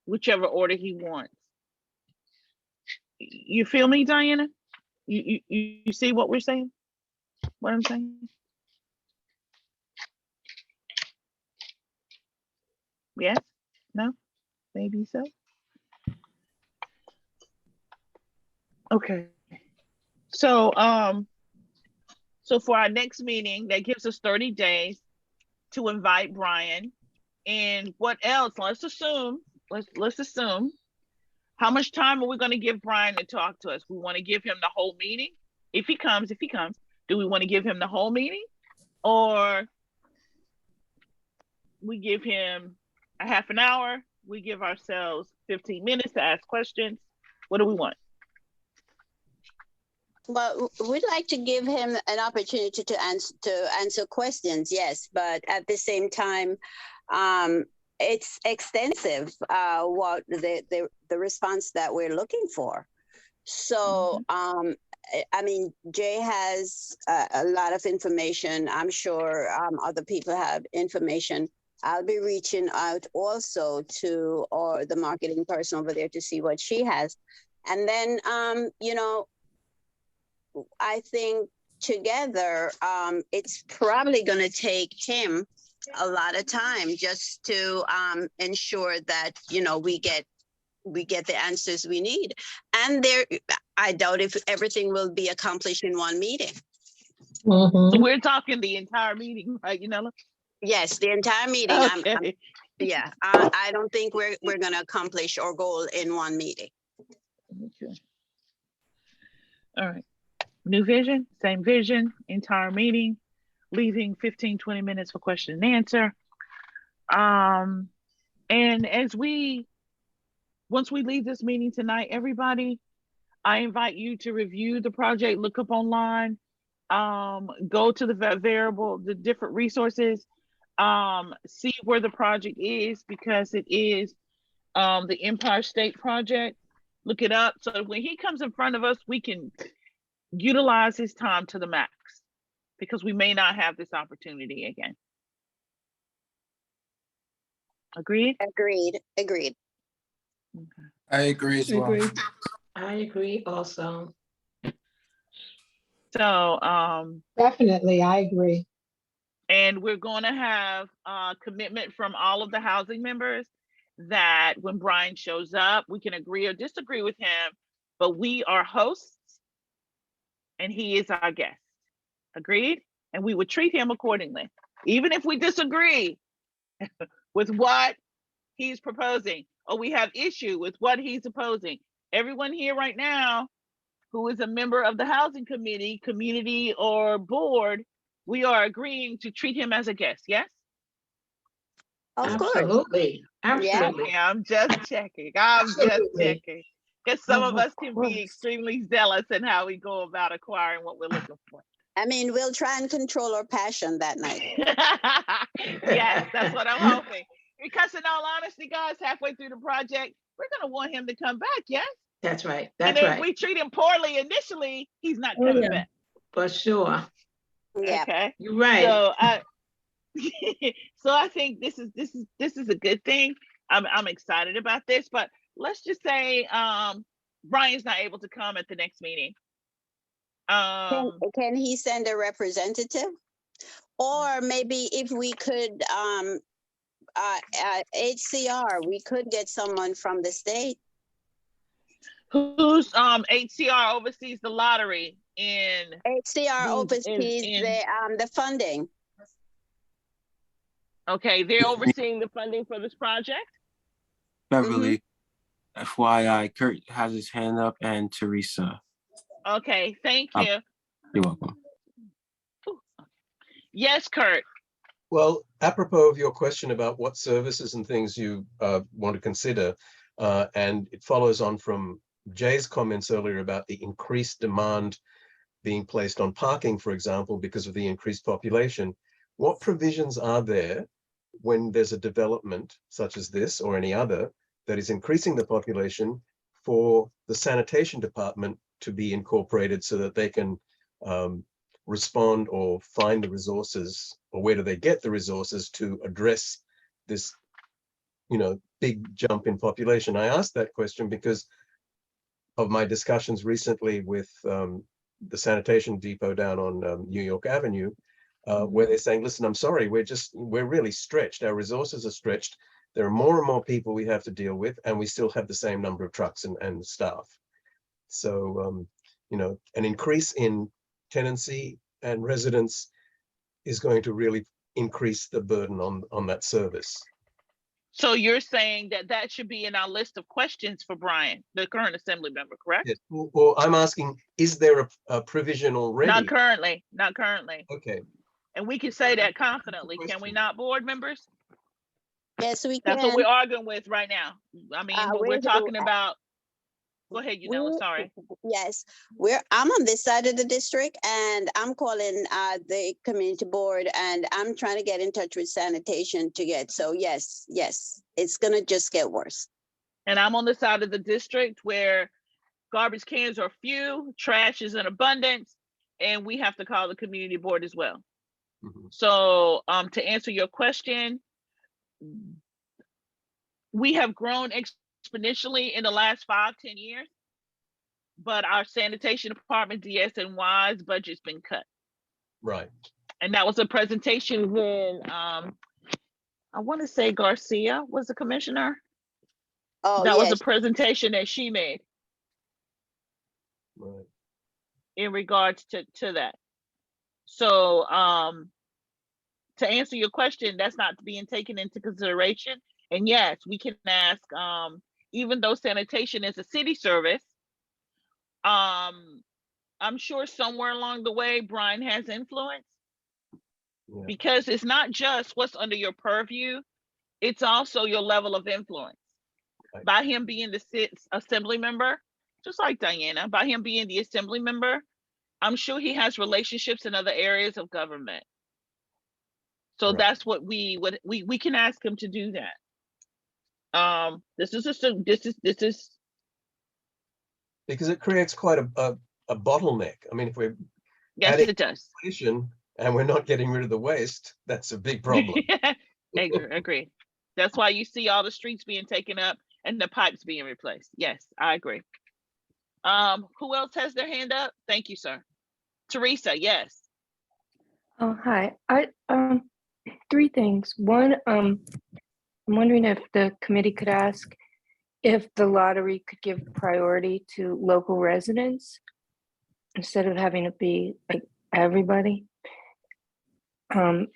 whichever order he wants. You feel me, Diana? You see what we're saying? What I'm saying? Yes? No? Maybe so? Okay. So so for our next meeting, that gives us 30 days to invite Brian. And what else? Let's assume, how much time are we going to give Brian to talk to us? We want to give him the whole meeting. If he comes, do we want to give him the whole meeting? Or we give him a half an hour? We give ourselves 15 minutes to ask questions? What do we want? Well, we'd like to give him an opportunity to answer questions, yes, but at the same time, it's extensive, what the response that we're looking for. So, I mean, Jay has a lot of information. I'm sure other people have information. I'll be reaching out also to the marketing person over there to see what she has. And then, you know, I think together, it's probably going to take him a lot of time just to ensure that, you know, we get the answers we need. And I doubt if everything will be accomplished in one meeting. So we're talking the entire meeting, right, Yanela? Yes, the entire meeting. Okay. Yeah, I don't think we're going to accomplish our goal in one meeting. Okay. All right. New vision, same vision, entire meeting, leaving 15, 20 minutes for question and answer. And once we leave this meeting tonight, everybody, I invite you to review the project, look up online, go to the different resources, see where the project is because it is the Empire State Project. Look it up so when he comes in front of us, we can utilize his time to the max because we may not have this opportunity again. Agreed? Agreed. Okay. I agree as well. I agree also. So Definitely, I agree. and we're going to have a commitment from all of the housing members that when Brian shows up, we can agree or disagree with him, but we are hosts and he is our guest. Agreed? And we would treat him accordingly. Even if we disagree with what he's proposing or we have issue with what he's opposing, everyone here right now who is a member of the housing community or board, we are agreeing to treat him as a guest, yes? Of course. Absolutely. Absolutely. Okay, I'm just checking. Because some of us can be extremely zealous in how we go about acquiring what we're looking for. I mean, we'll try and control our passion that night. Yes, that's what I'm hoping. Because in all honesty, guys, halfway through the project, we're going to want him to come back, yes? That's right. And That's if right. we treat him poorly initially, he's not Oh, coming yeah. back. For sure. Yeah. Okay. You're right. So so I think this is a good thing. I'm excited about this, but let's just say Brian's not able to come at the next meeting. Can he send a representative? Or maybe if we could HCR, we could get someone from the state. Who's HCR oversees the lottery in HCR oversees the funding. Okay, they're overseeing the funding for this project? Beverly, FYI, Kurt has his hand up and Teresa. Okay, thank you. You're welcome. Yes, Kurt. Well, apropos of your question about what services and things you want to consider, and it follows on from Jay's comments earlier about the increased demand being placed on parking, for example, because of the increased population. What provisions are there when there's a development such as this or any other that is increasing the population, for the sanitation department to be incorporated so that they can respond or find the resources, or where do they get the resources to address this, big jump in population. I asked that question because of my discussions recently with the sanitation depot down on New York Avenue, where they're saying, listen, I'm sorry, we're really stretched. Our resources are stretched. There are more and more people we have to deal with, and we still have the same number of trucks and staff. So, an increase in tenancy and residents is going to really increase the burden on that service. So you're saying that should be in our list of questions for Brian, the current assembly member, correct? Yes. Well, I'm asking, is there a provision already? Not currently, not currently. Okay. And we can say that confidently, can we not, board members? Yes, we can. That's what we're arguing with right now. I mean, but we're talking about, go ahead, sorry. Yes, I'm on this side of the district, and I'm calling the community board, and I'm trying to get in touch with sanitation to get, so yes, it's gonna just get worse. And I'm on the side of the district where garbage cans are few, trash is in abundance, and we have to call the community board as well. Mm-hmm. So to answer your question, we have grown exponentially in the last 5-10 years, but our sanitation department, DSNY's budget's been cut. Right. And that was a presentation when I want to say Garcia was the commissioner. Oh, that yes. was a presentation that she made. Right. In regards to that. So to answer your question, that's not being taken into consideration. And yes, we can ask, even though sanitation is a city service, I'm sure somewhere along the way, Brian has influence. Yeah. Because it's not just what's under your purview, it's also your level of influence. Right. By him being the assembly member, just like Diana, by him being the assembly member, I'm sure he has relationships in other areas of government. So right. That's what we can ask him to do that. This is because it creates quite a bottleneck. I mean, if we're it does, and we're not getting rid of the waste, that's a big problem. Agree. That's why you see all the streets being taken up and the pipes being replaced. Yes, I agree. Who else has their hand up? Thank you, sir. Teresa, yes. Oh, hi. Three things. One, I'm wondering if the committee could ask if the lottery could give priority to local residents instead of having it be like everybody. Also,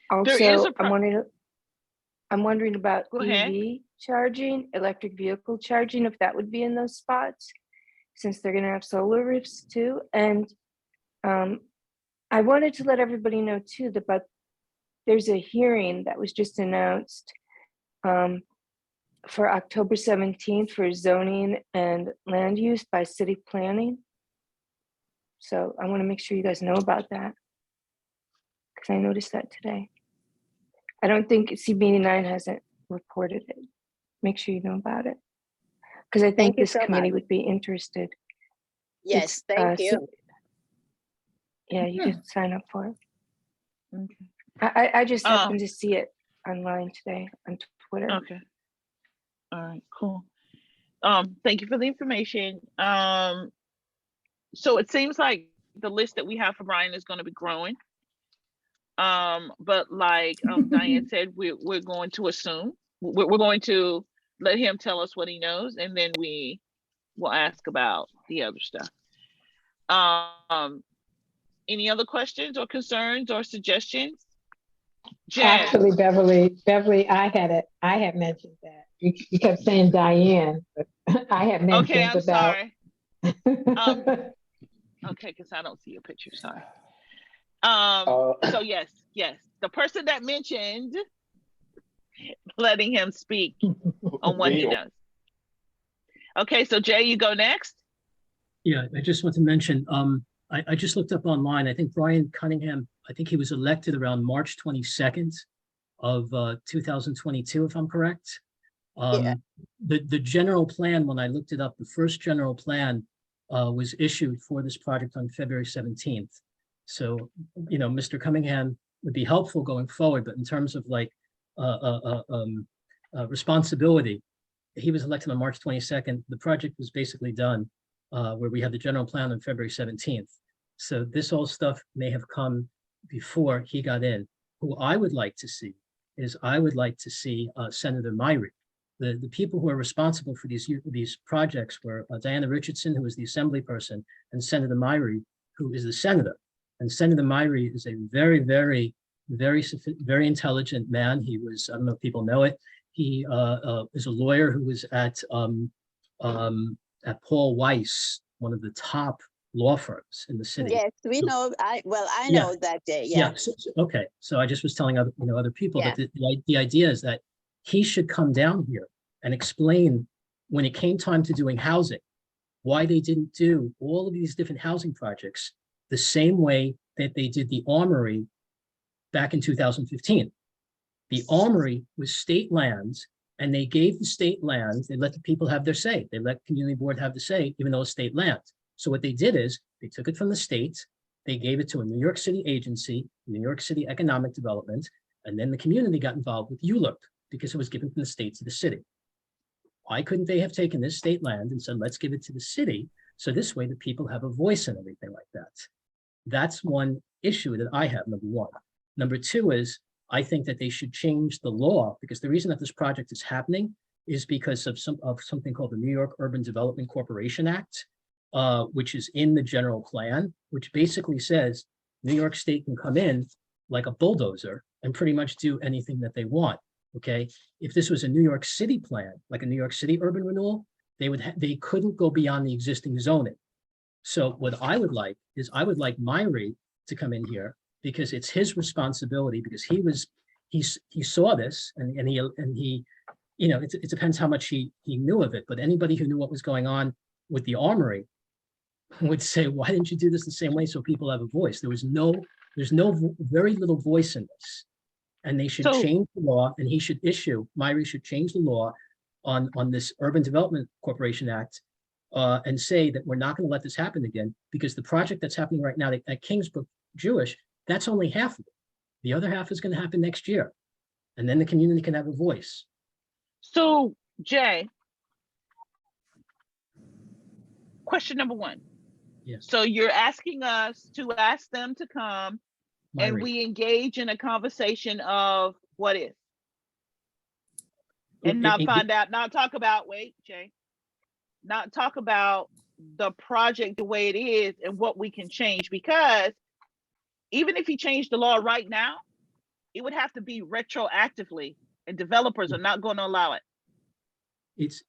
I'm wondering about EV charging, electric vehicle charging, if that would be in those spots, since they're going to have solar roofs too. And I wanted to let everybody know too that there's a hearing that was just announced for October 17th for zoning and land use by city planning. So I want to make sure you guys know about that, because I noticed that today. I don't think CB9 hasn't reported it. Make sure you know about it, because I think this committee would be interested. Yes, thank you. Yeah, you can sign up for it. Okay. I just happened to see it online today on Twitter. Okay. All right, cool. Thank you for the information. So it seems like the list that we have for Brian is going to be growing. But like Diane said, we're going to assume, we're going to let him tell us what he knows, and then we will ask about the other stuff. Any other questions or concerns or suggestions? Jen. Actually, Beverly, I had mentioned that. You kept saying Diane, but I had mentioned okay, I'm about. Sorry. Okay, because I don't see your picture. Sorry. So yes, the person that mentioned letting him speak on what he knows. Okay, so Jay, you go next. Yeah, I just want to mention, I just looked up online. I think Brian Cunningham, I think he was elected around March 22nd. of 2022, if I'm correct. Yeah. The general plan, when I looked it up, the first general plan was issued for this project on February 17th. So, you know, Mr. Cunningham would be helpful going forward, but in terms of like responsibility, he was elected on March 22nd. The project was basically done where we had the general plan on February 17th. So this whole stuff may have come before he got in. Who I would like to see is I would like to see Senator Myrie. The people who are responsible for these projects were Diana Richardson, who was the assembly person, and Senator Myrie, who is the senator. And Senator Myrie is a very, very, very intelligent man. He was, I don't know if people know it, he is a lawyer who was at Paul Weiss, one of the top law firms in the city. Yes, we So- know. I Yeah. know that day. Yeah. Okay. So I just was telling other people Yeah. that the idea is that he should come down here and explain when it came time to doing housing, why they didn't do all of these different housing projects the same way that they did the Armory back in 2015. The Armory was state lands, and they gave the state lands, they let the people have their say. They let community board have the say, even though it's state land. So what they did is they took it from the state, they gave it to a New York City agency, New York City Economic Development, and then the community got involved with ULURP because it was given from the state to the city. Why couldn't they have taken this state land and said, let's give it to the city, so this way the people have a voice and everything like that? That's one issue that I have, number one. Number two is, I think that they should change the law, because the reason that this project is happening is because of something called the New York Urban Development Corporation Act, which is in the general plan, which basically says New York State can come in like a bulldozer and pretty much do anything that they want. Okay, if this was a New York City plan, like a New York City urban renewal, they couldn't go beyond the existing zoning. So what I would like is I would like Myrie to come in here, because it's his responsibility, because he saw this and he you know, it depends how much he knew of it, but anybody who knew what was going on with the Armory would say, why didn't you do this the same way so people have a voice? There's very little voice in this. And they should change the law, and Myrie should change the law on this Urban Development Corporation Act and say that we're not going to let this happen again, because the project that's happening right now at Kingsborough Jewish, that's only half of it. The other half is going to happen next year. And then the community can have a voice. So, Jay, question number one. Yes. So you're asking us to ask them to come and Myrie. we engage in a conversation of what is. And not talk about, wait, Jay, not talk about the project the way it is and what we can change, because even if you change the law right now, it would have to be retroactively, and developers are not going to allow it. This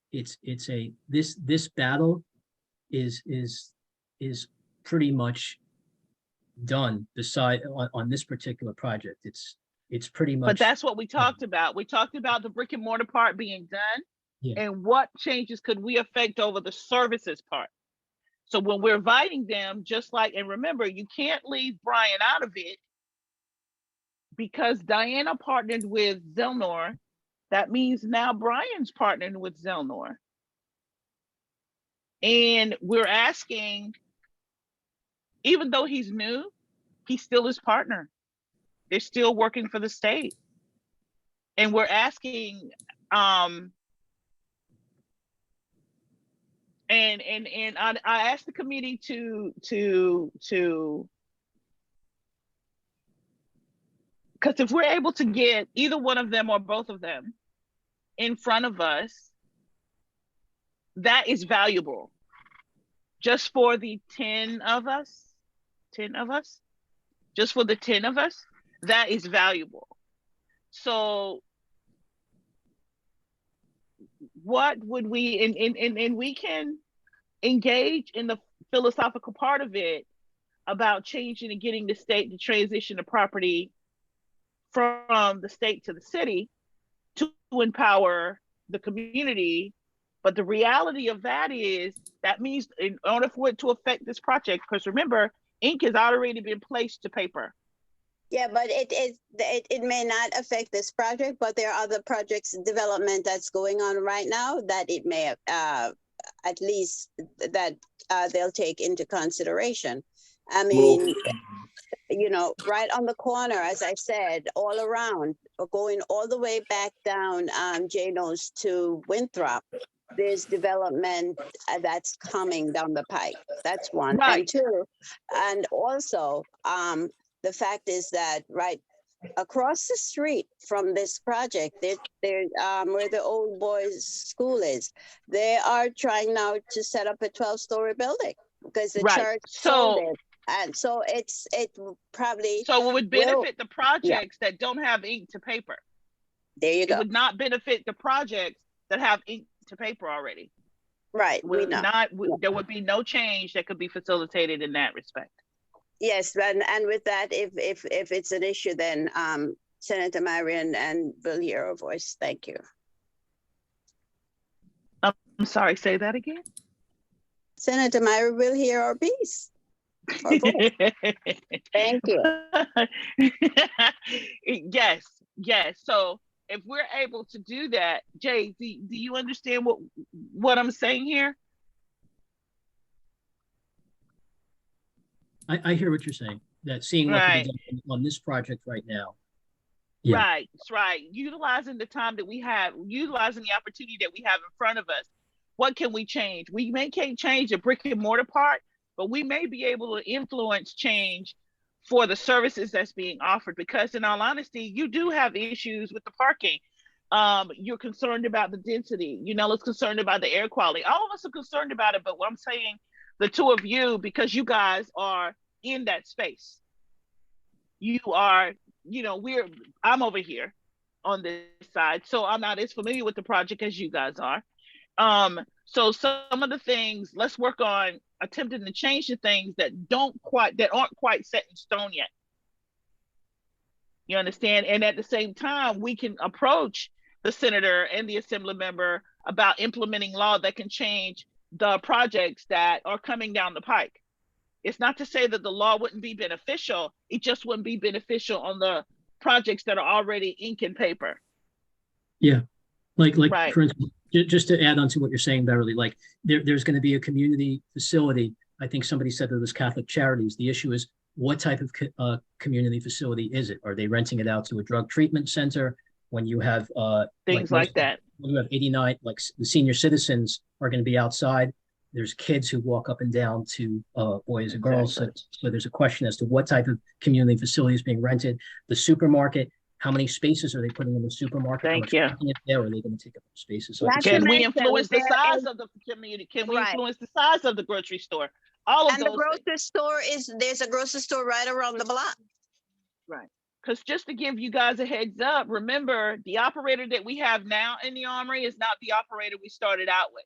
battle is pretty much done on this particular project. It's pretty much. But that's what we talked about. We talked about the brick and mortar part being done. Yeah. And what changes could we affect over the services part? So when we're inviting them, just like, and remember, you can't leave Brian out of it, because Diana partnered with Zelnor. That means now Brian's partnering with Zelnor. And we're asking, even though he's new, he's still his partner. They're still working for the state. And we're asking, and I asked the committee to because if we're able to get either one of them or both of them in front of us, that is valuable. Just for the 10 of us, just for the 10 of us, that is valuable. So what would we, and we can engage in the philosophical part of it about changing and getting the state to transition the property from the state to the city to empower the community. But the reality of that is, that means in order for it to affect this project, because remember, ink has already been placed to paper. Yeah, but it may not affect this project, but there are other projects development that's going on right now that it may at least that they'll take into consideration. I mean, you know, right on the corner, as I said, all around, going all the way back down Janos to Winthrop, there's development that's coming down the pike. That's one. Right. And two, and also the fact is that right across the street from this project, there where the old boys school is, they are trying now to set up a 12-story building because the Right. church So- sold it. And so it probably, So it would benefit the yeah. projects that don't have ink to paper. there you It go. would not benefit the projects that have ink to paper already. Right, we Would know. not, there would be no change that could be facilitated in that respect. Yes, and with that, if it's an issue, then Senator Marion and Bill hear our voice. Thank you. I'm sorry, say that again. Senator Marion will hear our piece. Our voice. Thank you. Yes. So if we're able to do that, Jay, do you understand what I'm saying here? I hear what you're saying, that seeing what can be done on this project right now. Yeah. Right, that's right. Utilizing the time that we have, utilizing the opportunity that we have in front of us. What can we change? We can't change the brick and mortar part, but we may be able to influence change for the services that's being offered, because in all honesty, you do have issues with the parking. You're concerned about the density. It's concerned about the air quality. All of us are concerned about it, but what I'm saying, the two of you, because you guys are in that space. You are, I'm over here on this side, so I'm not as familiar with the project as you guys are. So some of the things, let's work on attempting to change the things that aren't quite set in stone yet. You understand? And at the same time, we can approach the senator and the assembly member about implementing law that can change the projects that are coming down the pike. It's not to say that the law wouldn't be beneficial. It just wouldn't be beneficial on the projects that are already ink and paper. Yeah. Like Right. For instance, just to add on to what you're saying, Beverly, like there's going to be a community facility. I think somebody said there was Catholic Charities. The issue is, what type of community facility is it? Are they renting it out to a drug treatment center? When you have things like that. When you have 89, like the senior citizens are going to be outside. There's kids who walk up and down to boys and girls. So there's a question as to what type of community facility is being rented. The supermarket, how many spaces are they putting in the supermarket? Thank you. There, are they going to take up spaces? So Can we influence the size of the community? Can we influence the size of the grocery store? All of those. And the grocery store there's a grocery store right around the block. Right. Because just to give you guys a heads up, remember the operator that we have now in the Armory is not the operator we started out with.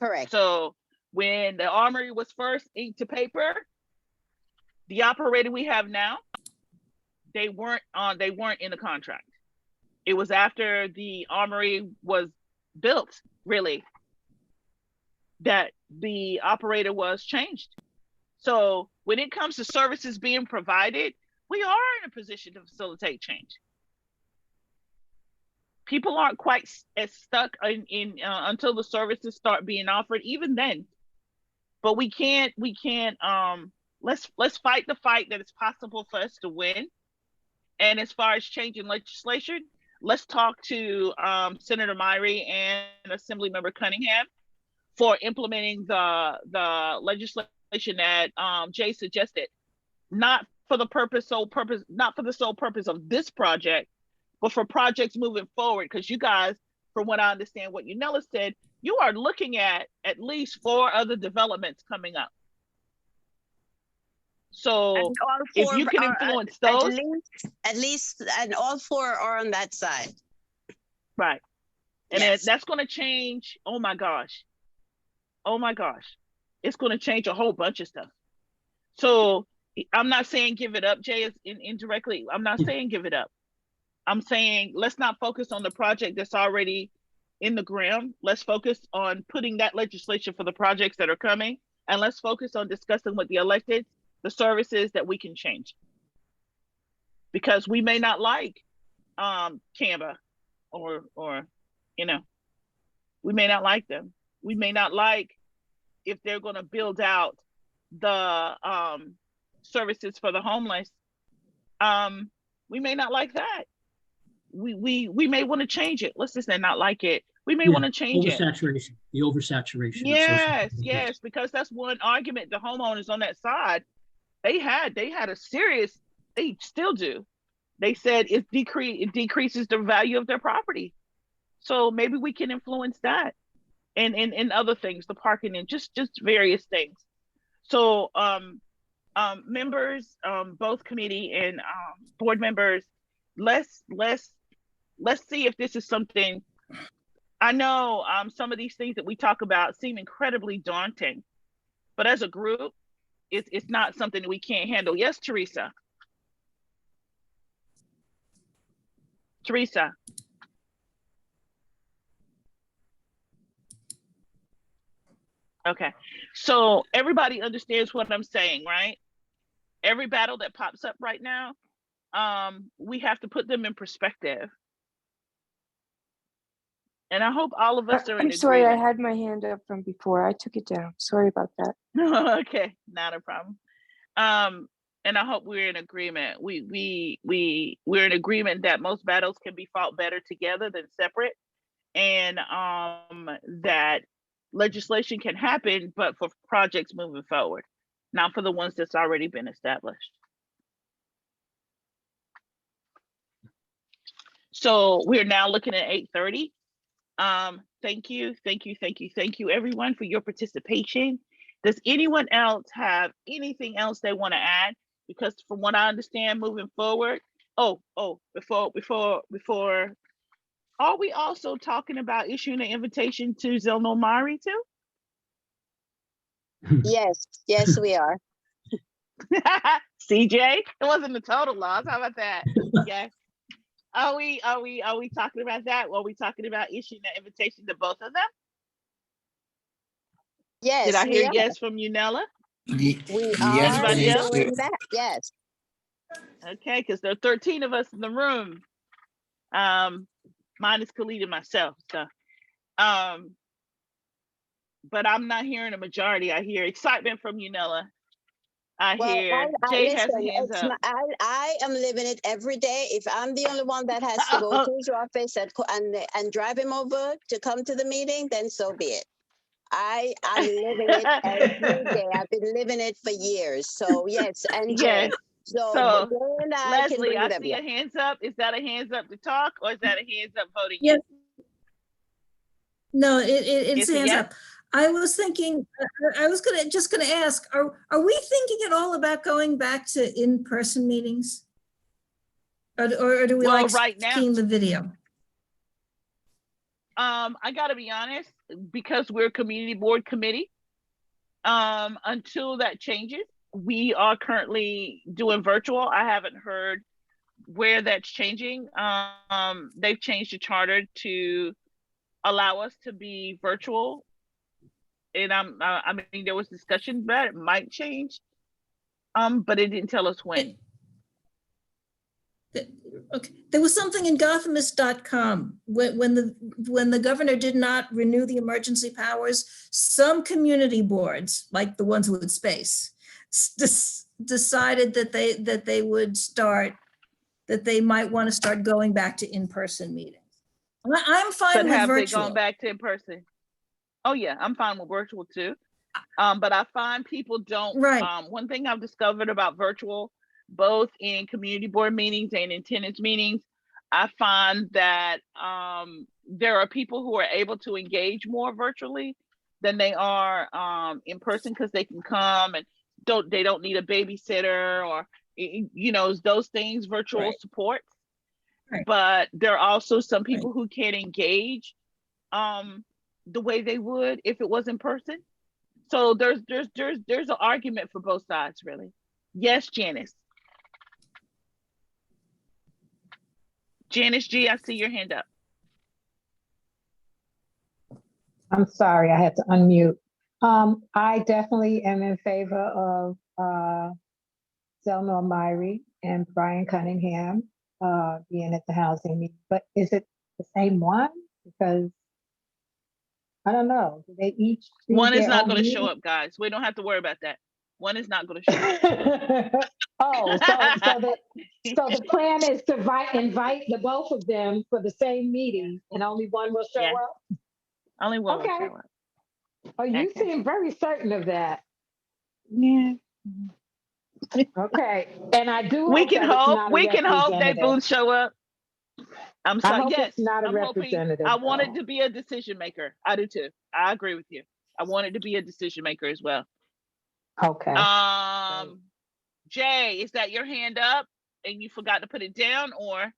Correct. So when the Armory was first inked to paper, the operator we have now, they weren't in the contract. It was after the Armory was built, really, that the operator was changed. So when it comes to services being provided, we are in a position to facilitate change. People aren't quite as stuck in until the services start being offered, even then. But we can't let's fight the fight that it's possible for us to win. And as far as changing legislation, let's talk to Senator Myrie and Assemblymember Cunningham for implementing the legislation that Jay suggested, not for the sole purpose of this project, but for projects moving forward. Because you guys, from what I understand, what Unella said, you are looking at least 4 other developments coming up. So if you can influence those, at least, and all 4 are on that side. Right. And Yes. that's going to change. Oh my gosh. It's going to change a whole bunch of stuff. So I'm not saying give it up, Jay, is indirectly. I'm not saying give it up. I'm saying let's not focus on the project that's already in the ground. Let's focus on putting that legislation for the projects that are coming. And let's focus on discussing with the elected the services that we can change. Because we may not like Canva or you know, we may not like them. We may not like if they're going to build out the services for the homeless. We may not like that. We may want to change it. Let's just say not like it. We may want to change it. Oversaturation, the oversaturation. Yes, yes, because that's one argument the homeowners on that side, they had a serious, they still do. They said it decreases the value of their property. So maybe we can influence that and other things, the parking and just various things. So members, both committee and board members, let's see if this is something. I know some of these things that we talk about seem incredibly daunting, but as a group, it's not something that we can't handle. Yes, Teresa. Teresa. Okay, so everybody understands what I'm saying, right? Every battle that pops up right now, we have to put them in perspective. And I hope all of us are in I'm sorry, I agreement. had my hand up from before. I took it down. Sorry about that. Okay, not a problem. And I hope we're in agreement. We're in agreement that most battles can be fought better together than separate, and that legislation can happen, but for projects moving forward, not for the ones that's already been established. So we're now looking at 8:30. Thank you, everyone, for your participation. Does anyone else have anything else they want to add? Because from what I understand, moving forward, before, are we also talking about issuing an invitation to Zelno Mari too? Yes, we are. CJ, it wasn't the total loss. How about that? Yes. Are we talking about that? Or are we talking about issuing an invitation to both of them? Yes, Did I hear we are. yes from you, Nella? We Yes, are Anybody else? doing that. Yes. Okay, because there are 13 of us in the room. Minus Khalid and myself. So but I'm not hearing a majority. I hear excitement from you, Nella. I hear Jay has listen, hands up. I am living it every day. If I'm the only one that has to go to his office and drive him over to come to the meeting, then so be it. I'm living it every day. I've been living it for years. So yes, and Yes. Jay. So Jay and I can Leslie, bring I them. see a hands up. Is that a hands up to talk, or is that a hands up voting? Yeah. No, it's a hands yes? up. I was thinking, I was just gonna ask, are we thinking at all about going back to in-person meetings? Or do we Well, like right now, seeing the video? I gotta be honest, because we're a community board committee, until that changes, we are currently doing virtual. I haven't heard where that's changing. They've changed the charter to allow us to be virtual. And I mean, there was discussion that it might change, but it didn't tell us when. Okay, there was something in Gothamist.com when the governor did not renew the emergency powers. Some community boards, like the ones with space, decided that they might want to start going back to in-person meetings. I'm fine But with have they virtual. gone back to in-person? Oh yeah, I'm fine with virtual too. But I find people don't. Right. One thing I've discovered about virtual, both in community board meetings and in tenants meetings, I find that there are people who are able to engage more virtually than they are in person, because they can come and they don't need a babysitter or those things virtual Right. supports. Right. But there are also some people who can't engage the way they would if it was in person. So there's an argument for both sides, really. Yes, Janice. Janice G, I see your hand up. I'm sorry, I had to unmute. I definitely am in favor of Selma Myrie and Brian Cunningham being at the housing meeting. But is it the same one? Because I don't know. Do they each do One is their not own going to show meeting? up, guys. We don't have to worry about that. One is not going to show up. Oh, so the plan is to invite the both of them for the same meeting, and only one will show Yeah. up? Only one will Okay. show up. Oh, you Okay. seem very certain of that. Yeah. Okay, and I do We hope can that it's hope. not a We can hope they representative. both show up. I'm I sorry. hope Yes, it's not a I'm hoping. representative. I want it though. to be a decision maker. I do too. I agree with you. I want it to be a decision maker as well. Okay. Jay, is that your hand up and you forgot to put it down, or?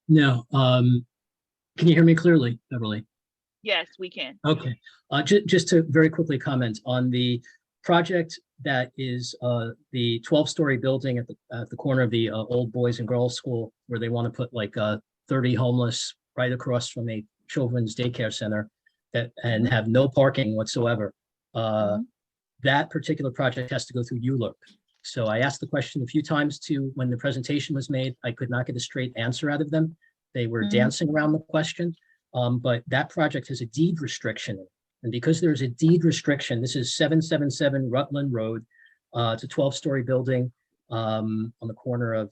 No, can you hear me clearly, Beverly? Yes, we can. Okay, just to very quickly comment on the project that is the 12-story building at the corner of the old Boys and Girls School, where they want to put like 30 homeless right across from a children's daycare center and have no parking whatsoever. That particular project has to go through ULURP. So I asked the question a few times when the presentation was made. I could not get a straight answer out of them. They were dancing around the question, but that project has a deed restriction. And because there's a deed restriction, this is 777 Rutland Road. It's a 12-story building on the corner of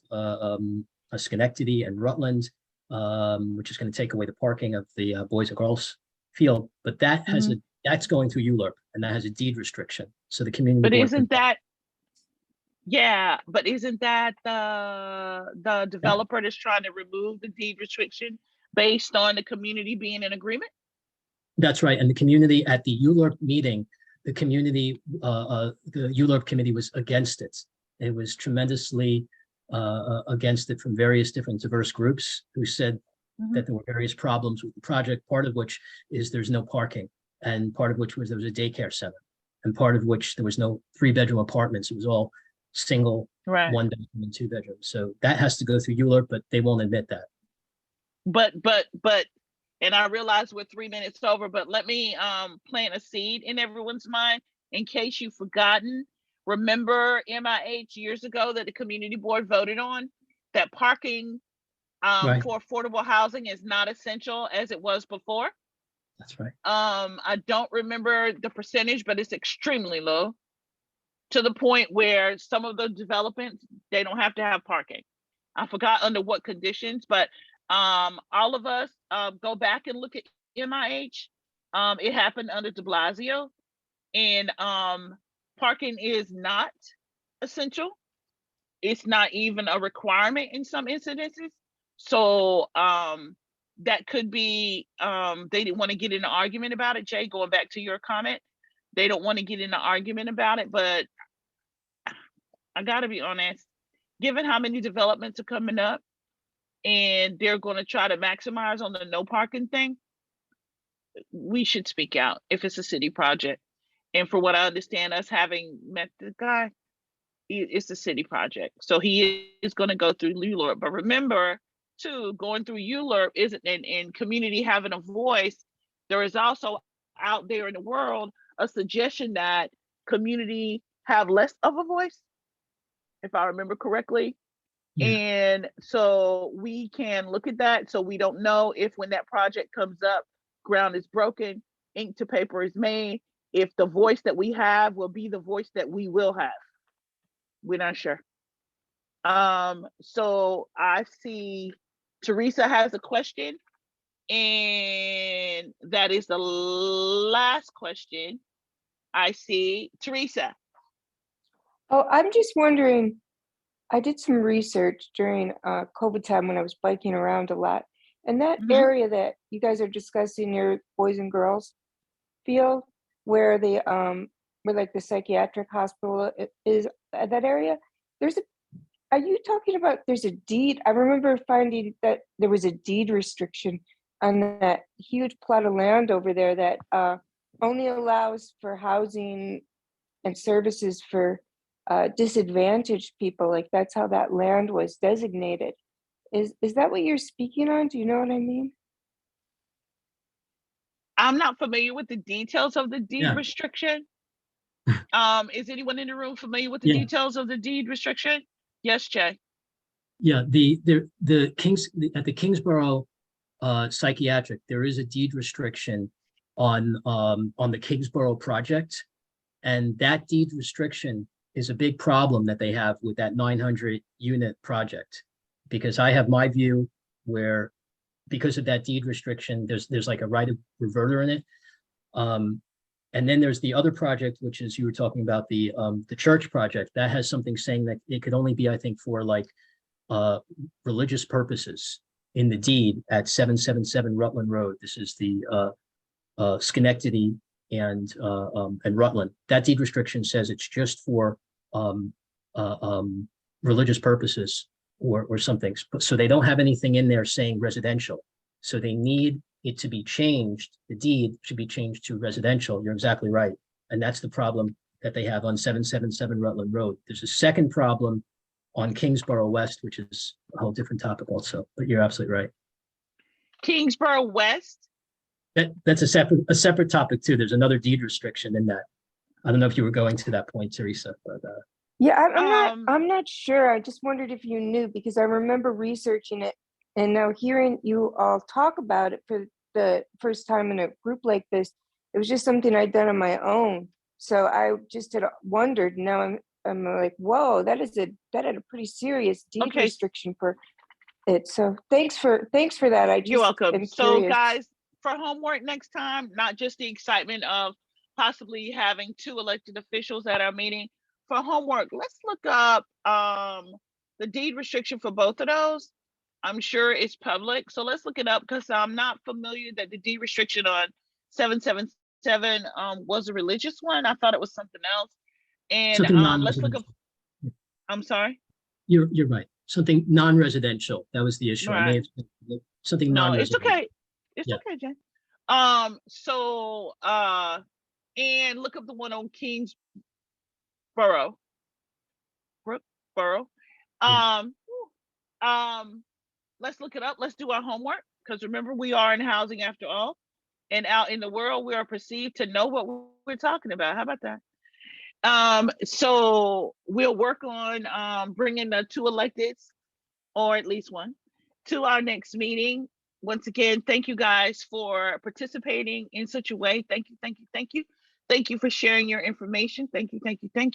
Schenectady and Rutland, which is going to take away the parking of the Boys and Girls Field. But that has that's going through ULURP, and that has a deed restriction. So the community. But isn't that? Yeah, but isn't that the developer that's trying to remove the deed restriction based on the community being in agreement? That's right. And the community at the ULURP meeting, the community, the ULURP committee was against it. It was tremendously against it from various different diverse groups who said that there were various problems with the project, part of which is there's no parking, and part of which was there was a daycare center, and part of which there was no 3-bedroom apartments. It was all single, right, 1-bedroom and 2-bedroom. So that has to go through ULURP, but they won't admit that. But, and I realize we're 3 minutes over, but let me plant a seed in everyone's mind in case you've forgotten. Remember MIH years ago that the community board voted on that parking for affordable housing is not essential as it was before? That's right. I don't remember the percentage, but it's extremely low, to the point where some of the developments, they don't have to have parking. I forgot under what conditions, but all of us go back and look at MIH. It happened under de Blasio, and parking is not essential. It's not even a requirement in some incidences. So that could be, they didn't want to get in an argument about it. Jay, going back to your comment, they don't want to get in an argument about it, but I gotta be honest, given how many developments are coming up and they're going to try to maximize on the no parking thing, we should speak out if it's a city project. And for what I understand, us having met the guy, it's a city project. So he is going to go through ULURP. But remember, too, going through ULURP isn't, and community having a voice, there is also out there in the world a suggestion that community have less of a voice, if I remember correctly. Yeah. And so we can look at that. So we don't know if when that project comes up, ground is broken, ink to paper is made, if the voice that we have will be the voice that we will have. We're not sure. So I see Teresa has a question, and that is the last question I see. Teresa. Oh, I'm just wondering, I did some research during COVID time when I was biking around a lot. And that area that you guys are discussing, your Boys and Girls Field, where the where like the psychiatric hospital is, that area, are you talking about, there's a deed? I remember finding that there was a deed restriction on that huge plot of land over there that only allows for housing and services for disadvantaged people. Like that's how that land was designated. Is that what you're speaking on? Do you know what I mean? I'm not familiar with the details of the deed restriction. Is anyone in the room familiar with the details of the deed restriction? Yes, Jay. Yeah, at the Kingsborough Psychiatric, there is a deed restriction on the Kingsborough project. And that deed restriction is a big problem that they have with that 900 unit project. Because I have my view where, because of that deed restriction, there's like a right of reverter in it. And then there's the other project, which is, you were talking about the church project, that has something saying that it could only be, I think, for like religious purposes in the deed at 777 Rutland Road. This is the Schenectady and Rutland. That deed restriction says it's just for religious purposes or something. So they don't have anything in there saying residential. So they need it to be changed. The deed should be changed to residential. You're exactly right. And that's the problem that they have on 777 Rutland Road. There's a second problem on Kingsborough West, which is a whole different topic also, but you're absolutely right. Kingsborough West? That's a separate topic too. There's another deed restriction in that. I don't know if you were going to that point, Teresa, but yeah, I'm not sure. I just wondered if you knew, because I remember researching it and now hearing you all talk about it for the first time in a group like this. It was just something I'd done on my own. So I just had wondered. Now I'm like, whoa, that had a pretty serious deed restriction for it. So thanks for that. You're welcome. So guys, for homework next time, not just the excitement of possibly having 2 elected officials at our meeting. For homework, let's look up the deed restriction for both of those. I'm sure it's public, so let's look it up, because I'm not familiar that the deed restriction on 777 was a religious one. I thought it was something else. And let's look up. I'm sorry. You're right. Something non-residential. That was the issue. Right. I may have something non-residential. It's okay. It's okay, Jen. And look up the one on Kingsborough. Brook. Let's look it up. Let's do our homework, because remember, we are in housing after all, and out in the world, we are perceived to know what we're talking about. How about that? So we'll work on bringing the 2 electeds, or at least one, to our next meeting. Once again, thank you guys for participating in such a way. Thank you. Thank you for sharing your information. Thank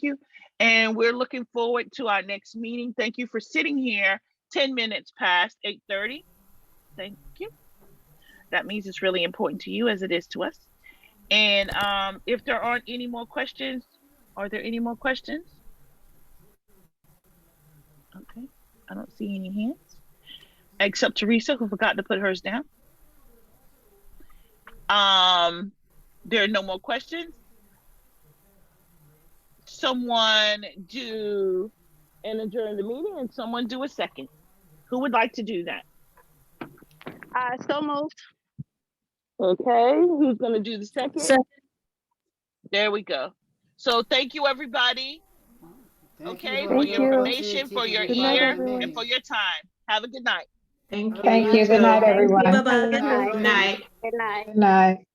you. And we're looking forward to our next meeting. Thank you for sitting here 10 minutes past 8:30. Thank you. That means it's really important to you, as it is to us. And if there aren't any more questions, are there any more questions? Okay, I don't see any hands, except Teresa, who forgot to put hers down. There are no more questions. Someone do and adjourn the meeting, and someone do a second. Who would like to do that? So moved. Okay, who's going to do the second? There we go. So thank you, everybody. Okay, for your information, for your ear, and for your time. Have a good night. Thank you. Thank you. Good night, everyone. Bye-bye. Good night. Good night. Good night.